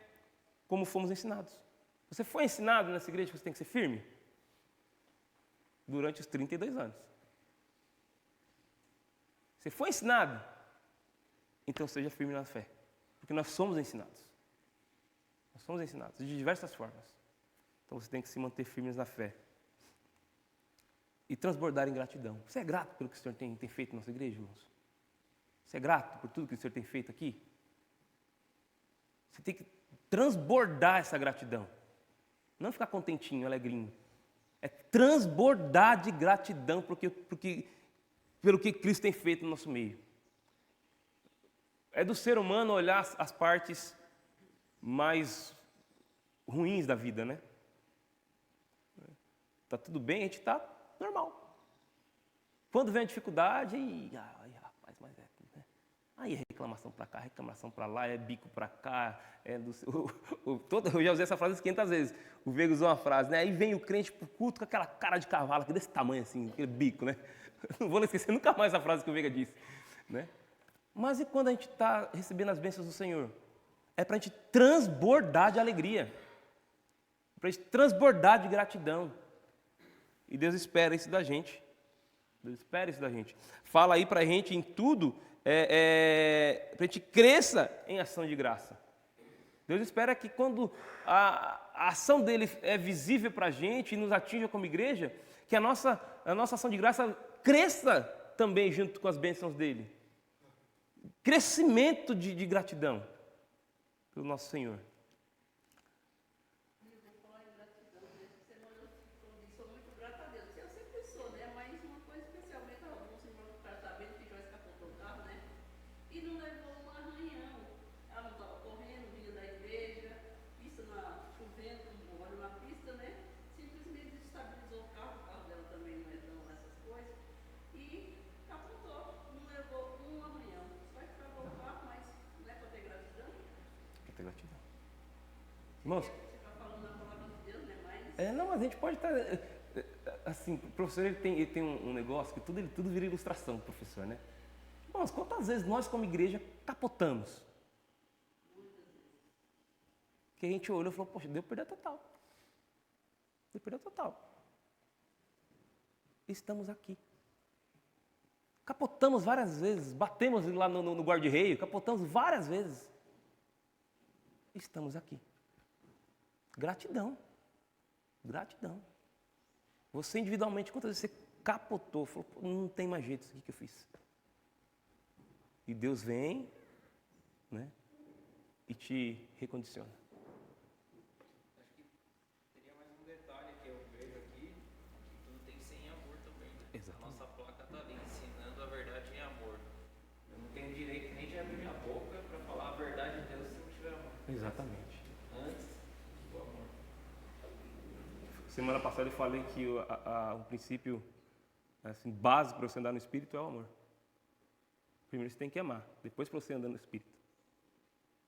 como fomos ensinados. Você foi ensinado nessa igreja que você tem que ser firme? Durante os 32 anos. Você foi ensinado? Então seja firme na fé. Porque nós somos ensinados. Nós somos ensinados de diversas formas. Então você tem que se manter firmes na fé. E transbordar em gratidão. Você é grato pelo que o Senhor tem feito na nossa igreja, irmãos? Você é grato por tudo que o Senhor tem feito aqui? Você tem que transbordar essa gratidão. Não ficar contentinho, alegrinho. É transbordar de gratidão pelo que Cristo tem feito no nosso meio. É do ser humano olhar as partes mais ruins da vida, né? Está tudo bem, a gente está normal. Quando vem a dificuldade, rapaz, mas né? Aí a reclamação. reclamação para cá, reclamação para lá, é bico para cá, eu já usei essa frase 500 vezes. O Veiga usou uma frase, né? Aí vem o crente pro culto com aquela cara de cavalo, desse tamanho assim, aquele bico, né? Não vou esquecer nunca mais essa frase que o Veiga disse, né? Mas e quando a gente está recebendo as bênçãos do Senhor? É para a gente transbordar de alegria, para a gente transbordar de gratidão. E Deus espera isso da gente. Deus espera isso da gente. Fala aí para a gente em tudo, para a gente cresça em ação de graça. Deus espera que quando a ação dele é visível para a gente e nos atinja como igreja, que a nossa ação de graça cresça também junto com as bênçãos dele. Crescimento de gratidão pelo nosso Senhor. Irmãos, não, mas a gente pode estar, assim, o professor ele tem um negócio que tudo vira ilustração, professor, né? Irmãos, quantas vezes nós como igreja capotamos? Que a gente olhou e falou, poxa, deu perda total. Deu perda total. Estamos aqui. Capotamos várias vezes, batemos lá no guarda-reio, capotamos várias vezes. Estamos aqui. Gratidão. Gratidão. Você individualmente, quantas vezes você capotou, falou, não tem mais jeito isso aqui que eu fiz. E Deus vem, né, e te recondiciona. Acho que teria mais um detalhe que eu vejo aqui, que tudo tem que ser em amor também. Né? Exatamente. A nossa placa está ali, ensinando a verdade em amor. Eu não tenho direito nem de abrir minha boca para falar a verdade de Deus se não tiver amor. Exatamente. Antes do amor. Semana passada eu falei que o princípio assim, básico para você andar no Espírito é o amor. Primeiro você tem que amar, depois para você andar no Espírito.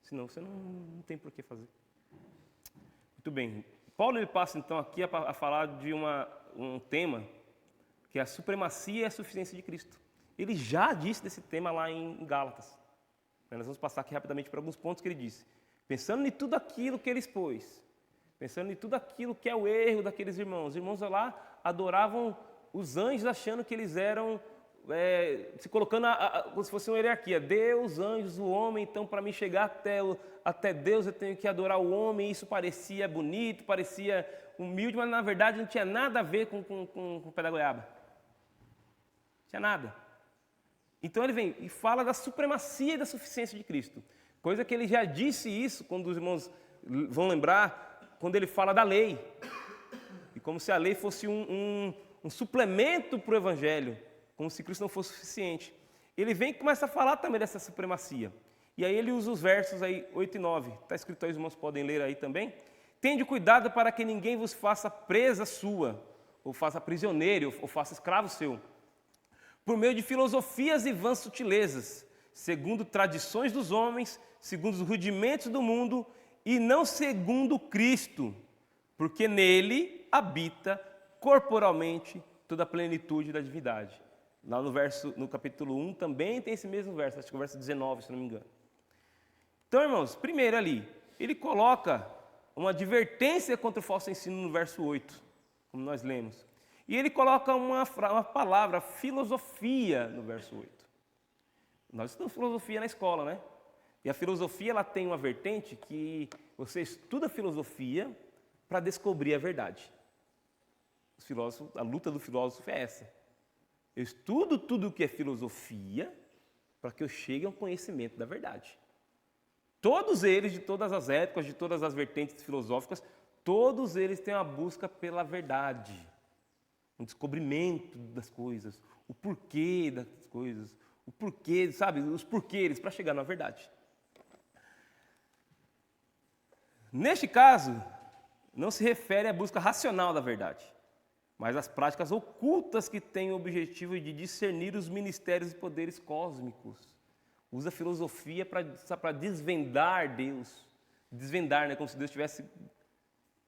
Senão você não tem por que fazer. Muito bem. Paulo ele passa então aqui a falar de um tema que é a supremacia e a suficiência de Cristo. Ele já disse desse tema lá em Gálatas. Nós vamos passar aqui rapidamente por alguns pontos que ele disse. Pensando em tudo aquilo que ele expôs, pensando em tudo aquilo que é o erro daqueles irmãos. Os irmãos lá adoravam os anjos achando que eles eram, se colocando como se fosse uma hierarquia. Deus, anjos, o homem, então para mim chegar até Deus eu tenho que adorar o homem. Isso parecia bonito, parecia humilde, mas na verdade não tinha nada a ver com o pé da goiaba. Não tinha nada. Então ele vem e fala da supremacia e da suficiência de Cristo. Coisa que ele já disse isso, quando os irmãos vão lembrar, quando ele fala da lei. E como se a lei fosse um suplemento para o Evangelho, como se Cristo não fosse suficiente. Ele vem e começa a falar também dessa supremacia. E aí ele usa os versos aí 8 e 9. Está escrito aí, os irmãos podem ler aí também. Tende cuidado para que ninguém vos faça presa sua, ou faça prisioneiro, ou faça escravo seu, por meio de filosofias e vãs sutilezas, segundo tradições dos homens, segundo os rudimentos do mundo, e não segundo Cristo, porque nele habita corporalmente toda a plenitude da divindade. Lá no capítulo 1 também tem esse mesmo verso, acho que é o verso 19, se não me engano. Então, irmãos, primeiro ali, ele coloca uma advertência contra o falso ensino no verso 8, como nós lemos. E ele coloca uma palavra, filosofia, no verso 8. Nós estudamos filosofia na escola, né? E a filosofia ela tem uma vertente que você estuda filosofia para descobrir a verdade. A luta do filósofo é essa. Eu estudo tudo o que é filosofia para que eu chegue ao conhecimento da verdade. Todos eles, de todas as épocas, de todas as vertentes filosóficas, todos eles têm uma busca pela verdade. Um descobrimento das coisas, o porquê das coisas, o porquê, sabe, os porquês para chegar na verdade. Neste caso, não se refere à busca racional da verdade, mas às práticas ocultas que têm o objetivo de discernir os ministérios e poderes cósmicos. Usa filosofia para desvendar Deus. Desvendar, né? Como se Deus tivesse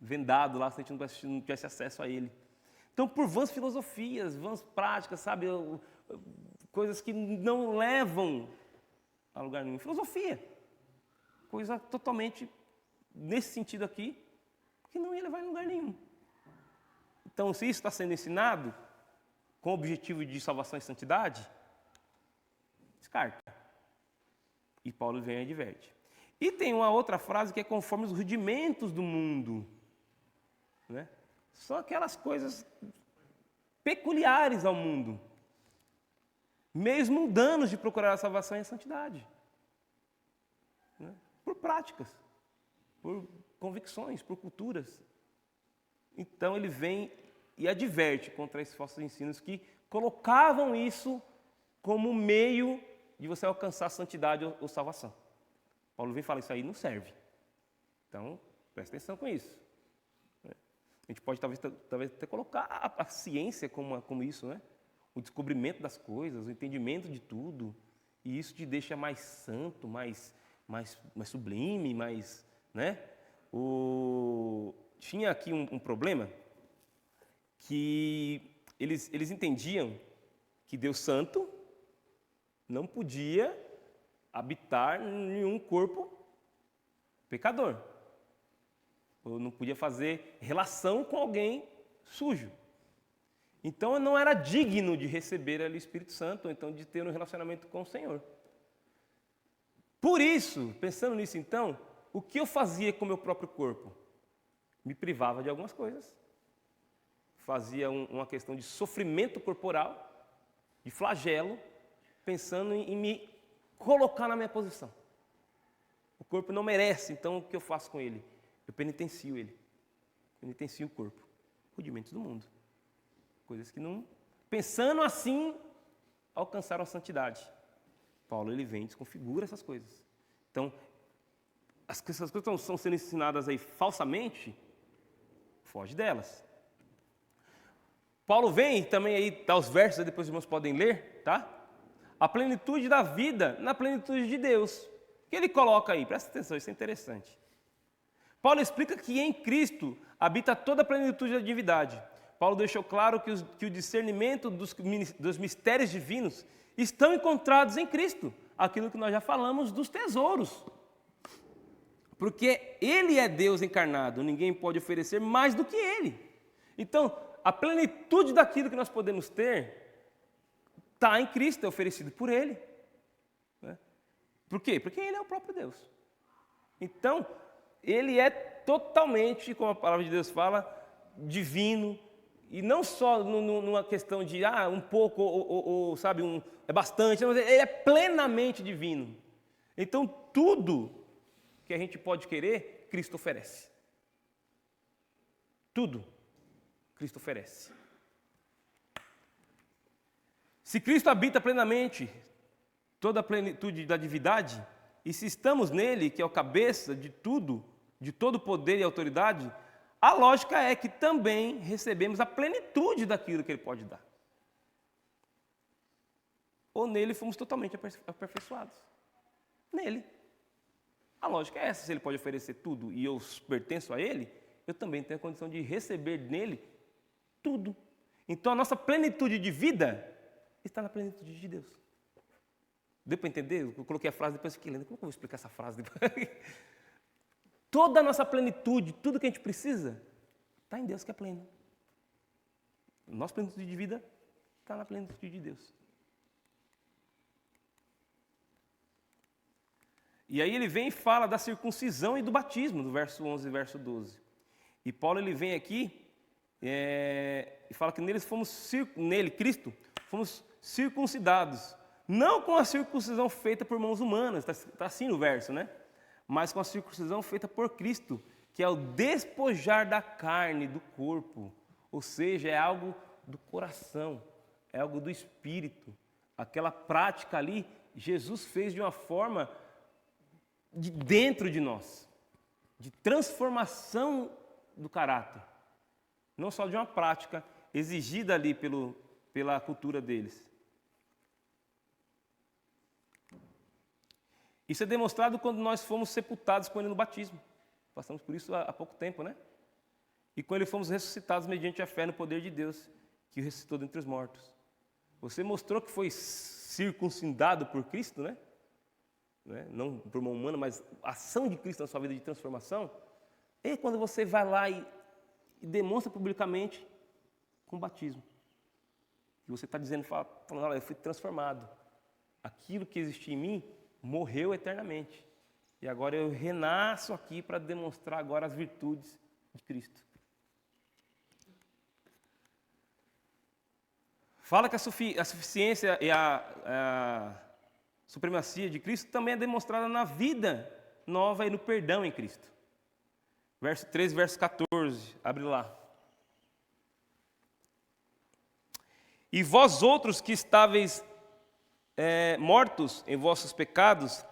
vendado lá, se a gente não tivesse acesso a Ele. Então, por vãs filosofias, vãs práticas, sabe? Coisas que não levam a lugar nenhum. Filosofia. Coisa totalmente, nesse sentido aqui, que não ia levar em lugar nenhum. Então, se isso está sendo ensinado, com o objetivo de salvação e santidade, descarta. E Paulo vem e adverte. E tem uma outra frase que é conforme os rudimentos do mundo. Né? São aquelas coisas peculiares ao mundo. Meios mundanos de procurar a salvação e a santidade. Né? Por práticas, por convicções, por culturas. Então ele vem e adverte contra esses falsos ensinos que colocavam isso como meio de você alcançar a santidade ou salvação. Paulo vem e fala, isso aí não serve. Então, presta atenção com isso. A gente pode talvez até colocar a ciência como isso, né? O descobrimento das coisas, o entendimento de tudo. E isso te deixa mais santo, mais sublime, mais... Né? Tinha aqui um problema que eles entendiam que Deus Santo não podia habitar em nenhum corpo pecador. Ou não podia fazer relação com alguém sujo. Então, eu não era digno de receber ali o Espírito Santo, ou então de ter um relacionamento com o Senhor. Por isso, pensando nisso então, o que eu fazia com o meu próprio corpo? Me privava de algumas coisas. Fazia uma questão de sofrimento corporal, de flagelo, pensando em me colocar na minha posição. O corpo não merece, então o que eu faço com ele? Eu penitencio ele. Penitencio o corpo. Rudimentos do mundo. Coisas que não... Pensando assim, alcançaram a santidade. Paulo, ele vem e desconfigura essas coisas. Então, essas coisas estão sendo ensinadas aí falsamente, foge delas. Paulo vem também aí, dá os versos, depois os irmãos podem ler, tá? A plenitude da vida na plenitude de Deus. O que ele coloca aí? Presta atenção, isso é interessante. Paulo explica que em Cristo habita toda a plenitude da divindade. Paulo deixou claro que o discernimento dos mistérios divinos estão encontrados em Cristo. Aquilo que nós já falamos dos tesouros. Porque Ele é Deus encarnado, ninguém pode oferecer mais do que Ele. Então, a plenitude daquilo que nós podemos ter está em Cristo, é oferecido por Ele. Né? Por quê? Porque Ele é o próprio Deus. Então, Ele é totalmente, como a palavra de Deus fala, divino. E não só numa questão de, um pouco, ou sabe, é bastante. Mas Ele é plenamente divino. Então, tudo que a gente pode querer, Cristo oferece. Tudo, Cristo oferece. Se Cristo habita plenamente toda a plenitude da divindade, e se estamos nele, que é o cabeça de tudo, de todo poder e autoridade, a lógica é que também recebemos a plenitude daquilo que Ele pode dar. Ou nele fomos totalmente aperfeiçoados. Nele. A lógica é essa, se Ele pode oferecer tudo e eu pertenço a Ele, eu também tenho a condição de receber nele tudo. Então a nossa plenitude de vida está na plenitude de Deus. Deu para entender? Eu coloquei a frase, depois fiquei lendo. Como que eu vou explicar essa frase depois? Toda a nossa plenitude, tudo que a gente precisa, está em Deus que é pleno. Nossa plenitude de vida está na plenitude de Deus. E aí ele vem e fala da circuncisão e do batismo, do verso 11 e verso 12. E Paulo ele vem aqui e fala que nele, Cristo, fomos circuncidados. Não com a circuncisão feita por mãos humanas, está assim no verso, né? Mas com a circuncisão feita por Cristo, que é o despojar da carne, do corpo. Ou seja, é algo do coração, é algo do espírito. Aquela prática ali, Jesus fez de uma forma de dentro de nós, de transformação do caráter. Não só de uma prática exigida ali pela cultura deles. Isso é demonstrado quando nós fomos sepultados com ele no batismo. Passamos por isso há pouco tempo, né? E quando ele fomos ressuscitados mediante a fé no poder de Deus, que o ressuscitou dentre os mortos. Você mostrou que foi circuncidado por Cristo, né? Não por mão humana, mas a ação de Cristo na sua vida de transformação. E quando você vai lá e demonstra publicamente com o batismo. E você está dizendo, falando, olha, eu fui transformado. Aquilo que existia em mim morreu eternamente. E agora eu renasço aqui para demonstrar agora as virtudes de Cristo. Fala que a suficiência e a supremacia de Cristo também é demonstrada na vida nova e no perdão em Cristo. Verso 13, verso 14, abre lá. E vós outros que estáveis mortos em vossos pecados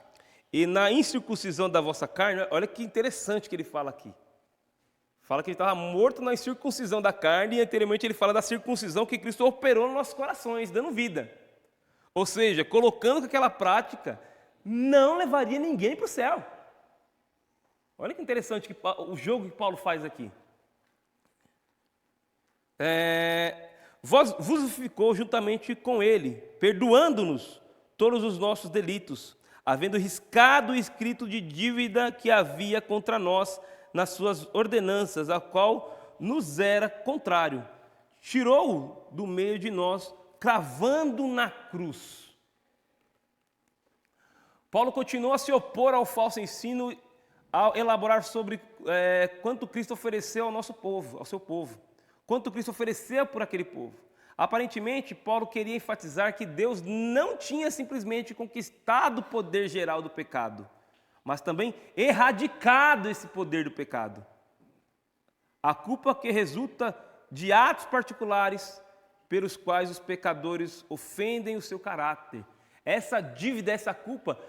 e na incircuncisão da vossa carne, olha que interessante que ele fala aqui. Fala que ele estava morto na incircuncisão da carne e anteriormente ele fala da circuncisão que Cristo operou nos nossos corações, dando vida. Ou seja, colocando que aquela prática não levaria ninguém para o céu. Olha que interessante o jogo que Paulo faz aqui. Vos vivificou juntamente com ele, perdoando-nos todos os nossos delitos, havendo riscado o escrito de dívida que havia contra nós nas suas ordenanças, a qual nos era contrário. Tirou-o do meio de nós, cravando na cruz. Paulo continuou a se opor ao falso ensino, ao elaborar sobre quanto Cristo ofereceu ao nosso povo, ao seu povo. Quanto Cristo ofereceu por aquele povo. Aparentemente, Paulo queria enfatizar que Deus não tinha simplesmente conquistado o poder geral do pecado, mas também erradicado esse poder do pecado. A culpa que resulta de atos particulares pelos quais os pecadores ofendem o seu caráter. Essa dívida, essa culpa,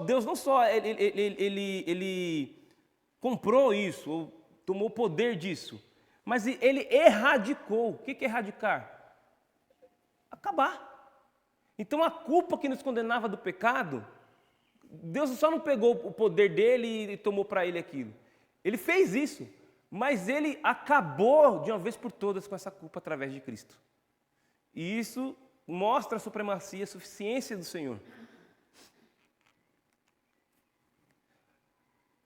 Deus não só ele comprou isso, ou tomou poder disso, mas ele erradicou. O que é erradicar? Acabar. Então a culpa que nos condenava do pecado, Deus só não pegou o poder dele e tomou para ele aquilo. Ele fez isso, mas ele acabou de uma vez por todas com essa culpa através de Cristo. E isso mostra a supremacia e a suficiência do Senhor.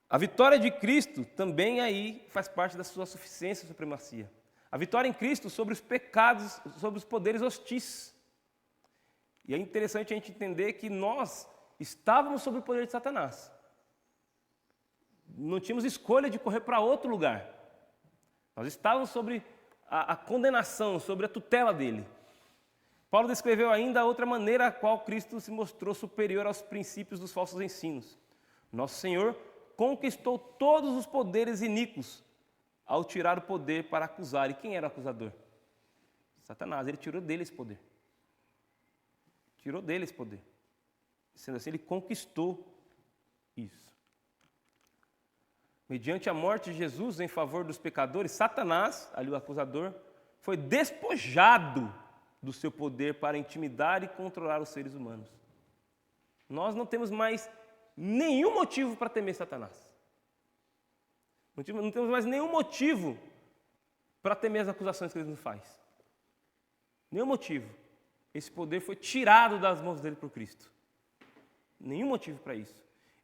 A vitória de Cristo também aí faz parte da sua suficiência e supremacia. A vitória em Cristo sobre os pecados, sobre os poderes hostis. E é interessante a gente entender que nós estávamos sob o poder de Satanás. Não tínhamos escolha de correr para outro lugar. Nós estávamos sobre a condenação, sobre a tutela dele. Paulo descreveu ainda a outra maneira a qual Cristo se mostrou superior aos princípios dos falsos ensinos. Nosso Senhor conquistou todos os poderes iníquos ao tirar o poder para acusar. E quem era o acusador? Satanás. Ele tirou dele esse poder. Tirou dele esse poder. Sendo assim, ele conquistou isso. Mediante a morte de Jesus em favor dos pecadores, Satanás, ali o acusador, foi despojado do seu poder para intimidar e controlar os seres humanos. Nós não temos mais nenhum motivo para temer Satanás. Não temos mais nenhum motivo para temer as acusações que ele nos faz. Nenhum motivo. Esse poder foi tirado das mãos dele por Cristo. Nenhum motivo para isso.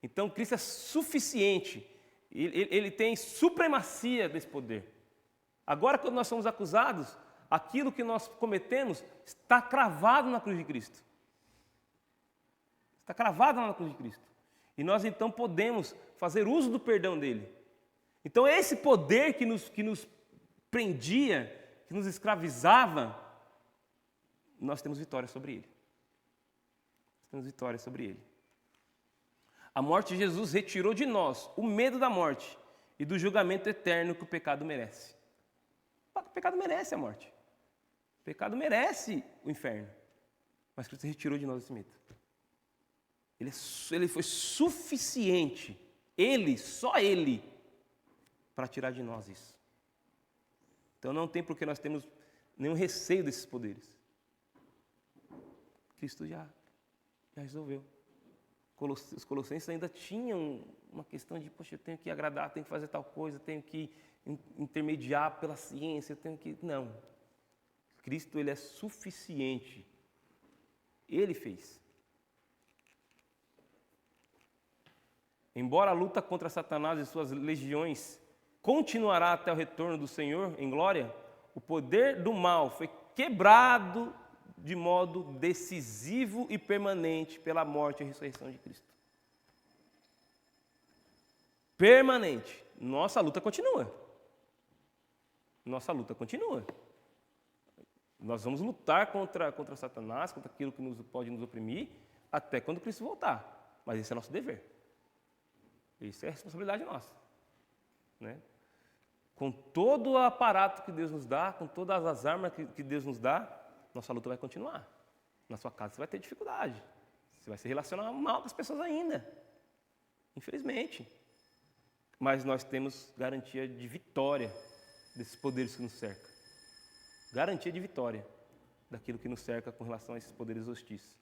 Então, Cristo é suficiente. Ele tem supremacia desse poder. Agora, quando nós somos acusados, aquilo que nós cometemos está cravado na cruz de Cristo. Está cravado na cruz de Cristo. E nós, então, podemos fazer uso do perdão dele. Então, esse poder que nos prendia, que nos escravizava, nós temos vitória sobre ele. Temos vitória sobre ele. A morte de Jesus retirou de nós o medo da morte e do julgamento eterno que o pecado merece. O pecado merece a morte. O pecado merece o inferno. Mas Cristo retirou de nós esse medo. Ele foi suficiente, só Ele, para tirar de nós isso. Então não tem por que nós temos nenhum receio desses poderes. Cristo já resolveu. os colossenses ainda tinham uma questão de, poxa, eu tenho que agradar, tenho que fazer tal coisa, tenho que intermediar pela ciência, eu tenho que... Não. Cristo, ele é suficiente. Ele fez. Embora a luta contra Satanás e suas legiões continuará até o retorno do Senhor em glória, o poder do mal foi quebrado de modo decisivo e permanente pela morte e ressurreição de Cristo. Permanente. Nossa luta continua. Nossa luta continua. Nós vamos lutar contra Satanás, contra aquilo que pode nos oprimir, até quando Cristo voltar. Mas esse é nosso dever. Isso é responsabilidade nossa. Né? Com todo o aparato que Deus nos dá, com todas as armas que Deus nos dá, nossa luta vai continuar. Na sua casa você vai ter dificuldade. Você vai se relacionar mal com as pessoas ainda. Infelizmente. Mas nós temos garantia de vitória desses poderes que nos cercam. Garantia de vitória daquilo que nos cerca com relação a esses poderes hostis.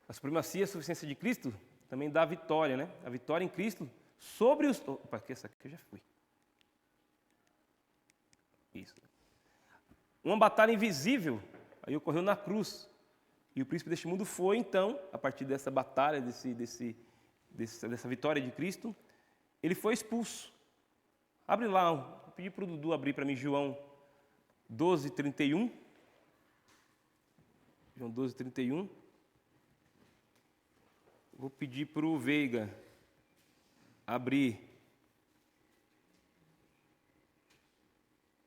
A supremacia e a suficiência de Cristo também dá a vitória, né? A vitória em Cristo sobre os... Opa, que essa aqui eu já fui. Isso. Uma batalha invisível, aí ocorreu na cruz. E o príncipe deste mundo foi, então, a partir dessa batalha, dessa vitória de Cristo, ele foi expulso. Abre lá, vou pedir para o Dudu abrir para mim João 12:31. João 12:31. Vou pedir para o Veiga abrir.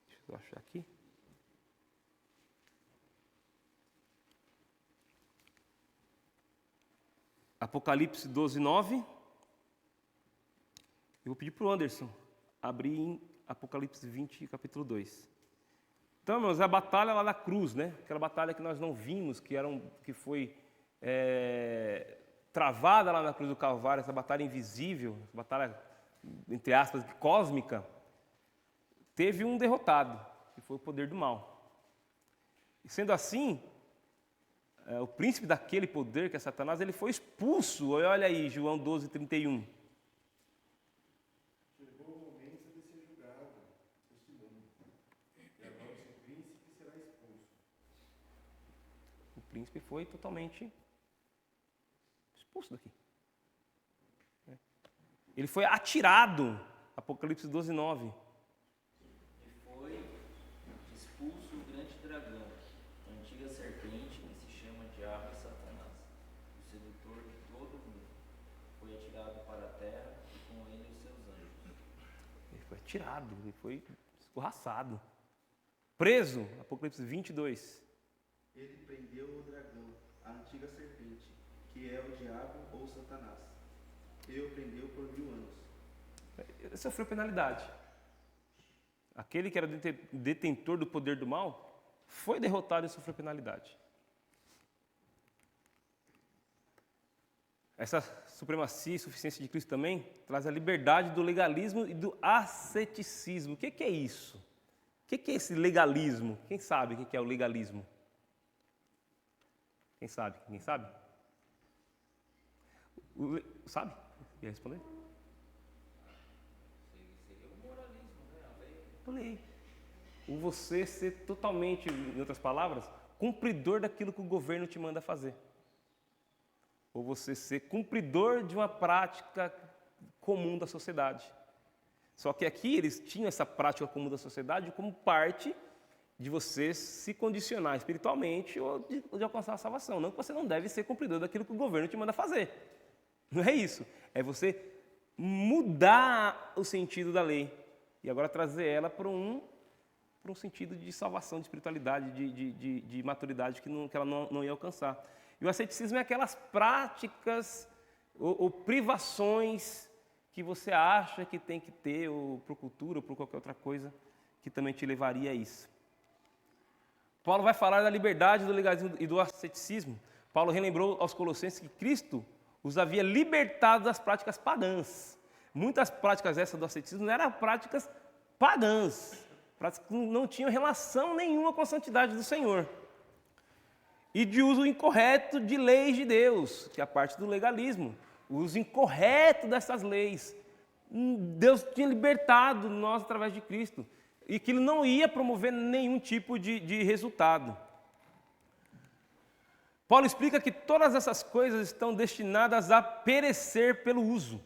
Deixa eu achar aqui. Apocalipse 12:9. Eu vou pedir para o Anderson abrir em Apocalipse 20, capítulo 2. Então, meus, é a batalha lá na cruz, né? Aquela batalha que nós não vimos, que foi travada lá na cruz do Calvário, essa batalha invisível, essa batalha, entre aspas, cósmica, teve um derrotado, que foi o poder do mal. E sendo assim, o príncipe daquele poder, que é Satanás, ele foi expulso. Olha aí, João 12:31. Chegou o momento de ser julgado este mundo. E agora o seu príncipe será expulso. O príncipe foi totalmente expulso daqui. Ele foi atirado. Apocalipse 12:9. E foi expulso o grande dragão, a antiga serpente que se chama Diabo e Satanás, o sedutor de todo mundo. Foi atirado para a terra e com ele os seus anjos. Ele foi atirado, ele foi escorraçado. Preso, Apocalipse 22. Ele prendeu o dragão, a antiga serpente, que é o diabo ou Satanás. E o prendeu por 1000 anos. Ele sofreu penalidade. Aquele que era detentor do poder do mal foi derrotado e sofreu penalidade. Essa supremacia e suficiência de Cristo também traz a liberdade do legalismo e do asceticismo. O que é isso? O que é esse legalismo? Quem sabe o que é o legalismo? Quem sabe? Ninguém sabe? Sabe? Quer responder? Seria o moralismo, né? A lei. A lei. O você ser totalmente, em outras palavras, cumpridor daquilo que o governo te manda fazer. Ou você ser cumpridor de uma prática comum da sociedade. Só que aqui eles tinham essa prática comum da sociedade como parte de você se condicionar espiritualmente ou de alcançar a salvação. Não que você não deve ser cumpridor daquilo que o governo te manda fazer. Não é isso. É você mudar o sentido da lei e agora trazer ela para um sentido de salvação, de espiritualidade, de maturidade que ela não ia alcançar. E o asceticismo é aquelas práticas ou privações que você acha que tem que ter, ou por cultura, ou por qualquer outra coisa, que também te levaria a isso. Paulo vai falar da liberdade, do legalismo e do asceticismo. Paulo relembrou aos Colossenses que Cristo os havia libertado das práticas pagãs. Muitas práticas essas do ascetismo eram práticas pagãs, práticas que não tinham relação nenhuma com a santidade do Senhor. e de uso incorreto de leis de Deus, que é a parte do legalismo, o uso incorreto dessas leis. Deus tinha libertado nós através de Cristo, e que Ele não ia promover nenhum tipo de resultado. Paulo explica que todas essas coisas estão destinadas a perecer pelo uso,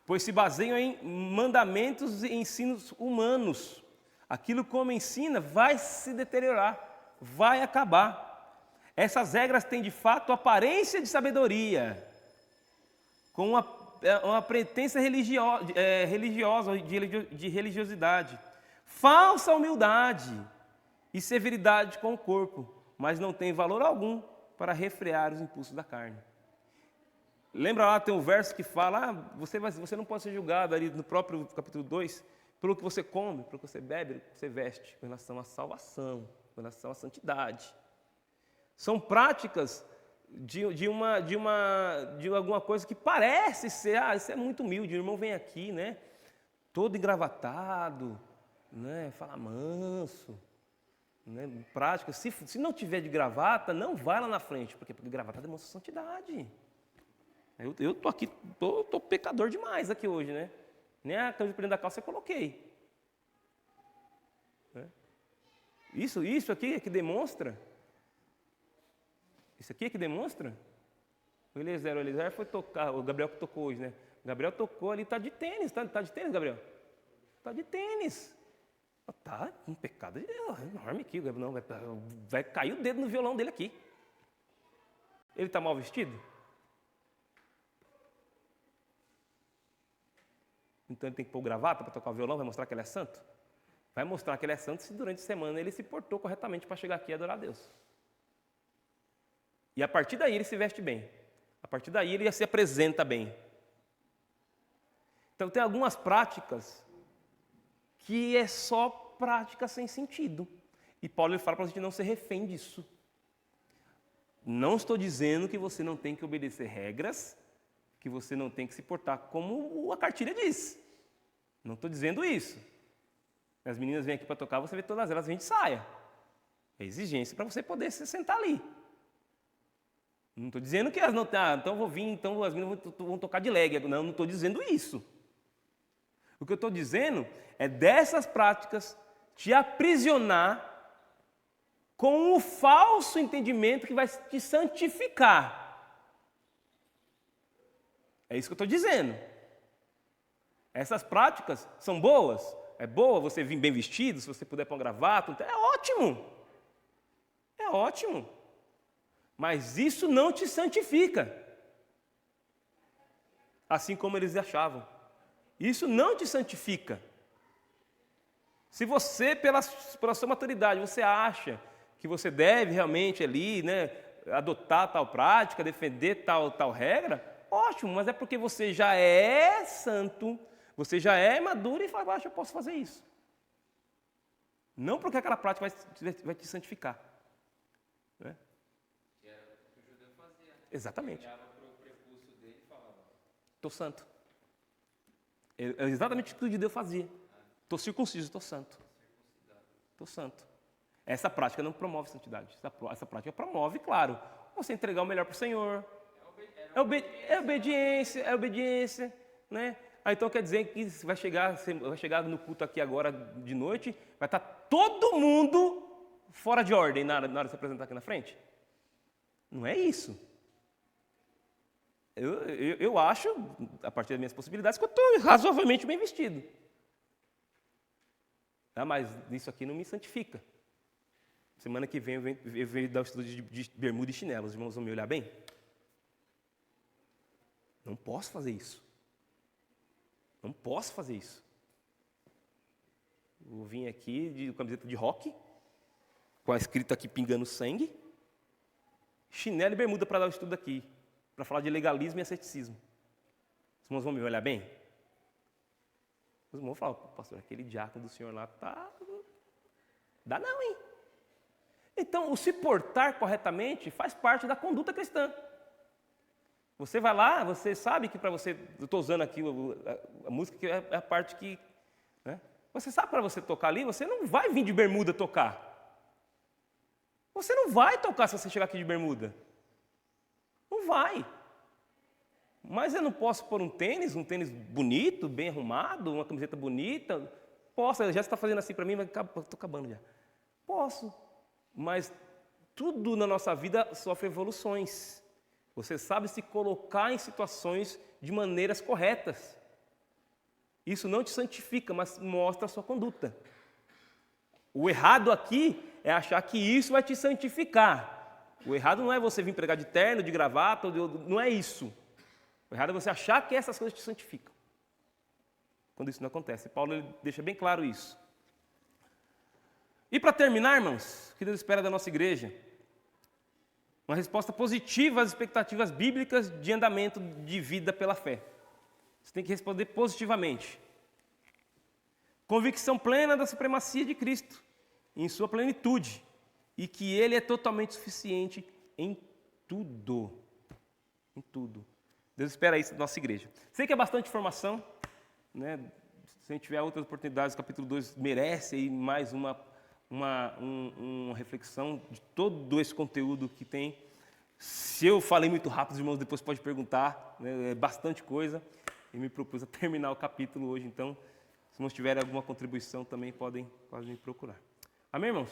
pois se baseiam em mandamentos e ensinos humanos. Aquilo como ensina vai se deteriorar, vai acabar. Essas regras têm de fato aparência de sabedoria, com uma pretensa religiosa, de religiosidade, falsa humildade e severidade com o corpo, mas não tem valor algum para refrear os impulsos da carne. Lembra lá, tem um verso que fala, você não pode ser julgado ali no próprio capítulo 2, pelo que você come, pelo que você bebe, pelo que você veste, com relação à salvação, com relação à santidade. São práticas de alguma coisa que parece ser, isso é muito humilde, o irmão vem aqui, né, todo engravatado, né, fala manso, né, prática. Se não tiver de gravata, não vai lá na frente, porque gravata demonstra santidade. Eu tô aqui, tô pecador demais aqui hoje, né? Nem a camisa por dentro da calça eu coloquei. Né? Isso aqui é que demonstra. Isso aqui é que demonstra. O Eliezer foi tocar, o Gabriel que tocou hoje, né? O Gabriel tocou ali, está de tênis, tá de tênis, Gabriel? Está de tênis. Tá um pecado enorme aqui, não, vai cair o dedo no violão dele aqui. Ele está mal vestido? Então ele tem que pôr gravata para tocar o violão, vai mostrar que ele é santo? Vai mostrar que ele é santo se durante a semana ele se portou corretamente para chegar aqui e adorar a Deus. E a partir daí ele se veste bem. A partir daí ele se apresenta bem. Então tem algumas práticas que é só prática sem sentido. E Paulo ele fala para a gente não ser refém disso. Não estou dizendo que você não tem que obedecer regras, que você não tem que se portar como a cartilha diz. Não estou dizendo isso. As meninas vêm aqui para tocar, você vê todas elas, a gente saia. É exigência para você poder se sentar ali. Não estou dizendo que elas não... então vou vir, então as meninas vão tocar de leg. Não estou dizendo isso. O que eu estou dizendo é dessas práticas te aprisionar com o falso entendimento que vai te santificar. É isso que eu estou dizendo. Essas práticas são boas. É boa você vir bem vestido, se você puder pôr um gravata, é ótimo. É ótimo. Mas isso não te santifica. Assim como eles achavam. Isso não te santifica. Se você, pela sua maturidade, você acha que você deve realmente ali, né, adotar tal prática, defender tal regra, ótimo, mas é porque você já é santo, você já é maduro e fala, eu posso fazer isso. Não porque aquela prática vai te santificar. Né? Que era o que o judeu fazia. Né? Exatamente. Ele olhava para o prepúcio dele e falava, estou santo. É exatamente o que o judeu fazia. Estou circunciso, estou santo. Estou santo. Essa prática não promove santidade. Essa prática promove, claro, você entregar o melhor para o Senhor. É obediência, né? Então quer dizer que vai chegar no culto aqui agora de noite, vai estar todo mundo fora de ordem na hora de se apresentar aqui na frente? Não é isso. Eu acho, a partir das minhas possibilidades, que eu estou razoavelmente bem vestido. Mas isso aqui não me santifica. Semana que vem eu venho dar o estudo de bermuda e chinelo. Os irmãos vão me olhar bem? Não posso fazer isso. Não posso fazer isso. Eu vim aqui de camiseta de rock, com a escrita aqui pingando sangue, chinelo e bermuda para dar o estudo aqui, para falar de legalismo e asceticismo. Os irmãos vão me olhar bem? Os irmãos falam, pastor, aquele diácono do senhor lá tá... Dá não, hein? Então, o se portar corretamente faz parte da conduta cristã. Você vai lá, você sabe que para você... Eu estou usando aqui a música, que é a parte que... Né? Você sabe para você tocar ali, você não vai vir de bermuda tocar. Você não vai tocar se você chegar aqui de bermuda. Não vai. Mas eu não posso pôr um tênis bonito, bem arrumado, uma camiseta bonita. Posso, já está fazendo assim para mim, mas estou acabando já. Posso, mas tudo na nossa vida sofre evoluções. Você sabe se colocar em situações de maneiras corretas. Isso não te santifica, mas mostra a sua conduta. O errado aqui é achar que isso vai te santificar. O errado não é você vir pregar de terno, de gravata, não é isso. O errado é você achar que essas coisas te santificam. Quando isso não acontece. Paulo ele deixa bem claro isso. E para terminar, irmãos, o que Deus espera da nossa igreja? Uma resposta positiva às expectativas bíblicas de andamento de vida pela fé. Você tem que responder positivamente. Convicção plena da supremacia de Cristo, em sua plenitude, e que Ele é totalmente suficiente em tudo. Em tudo. Deus espera isso da nossa igreja. Sei que é bastante informação, né? Se a gente tiver outras oportunidades, o capítulo 2 merece aí mais uma reflexão de todo esse conteúdo que tem. Se eu falei muito rápido, os irmãos depois podem perguntar, né? É bastante coisa. E me propus a terminar o capítulo hoje, então, se não tiverem alguma contribuição, também podem me procurar. Amém, irmãos?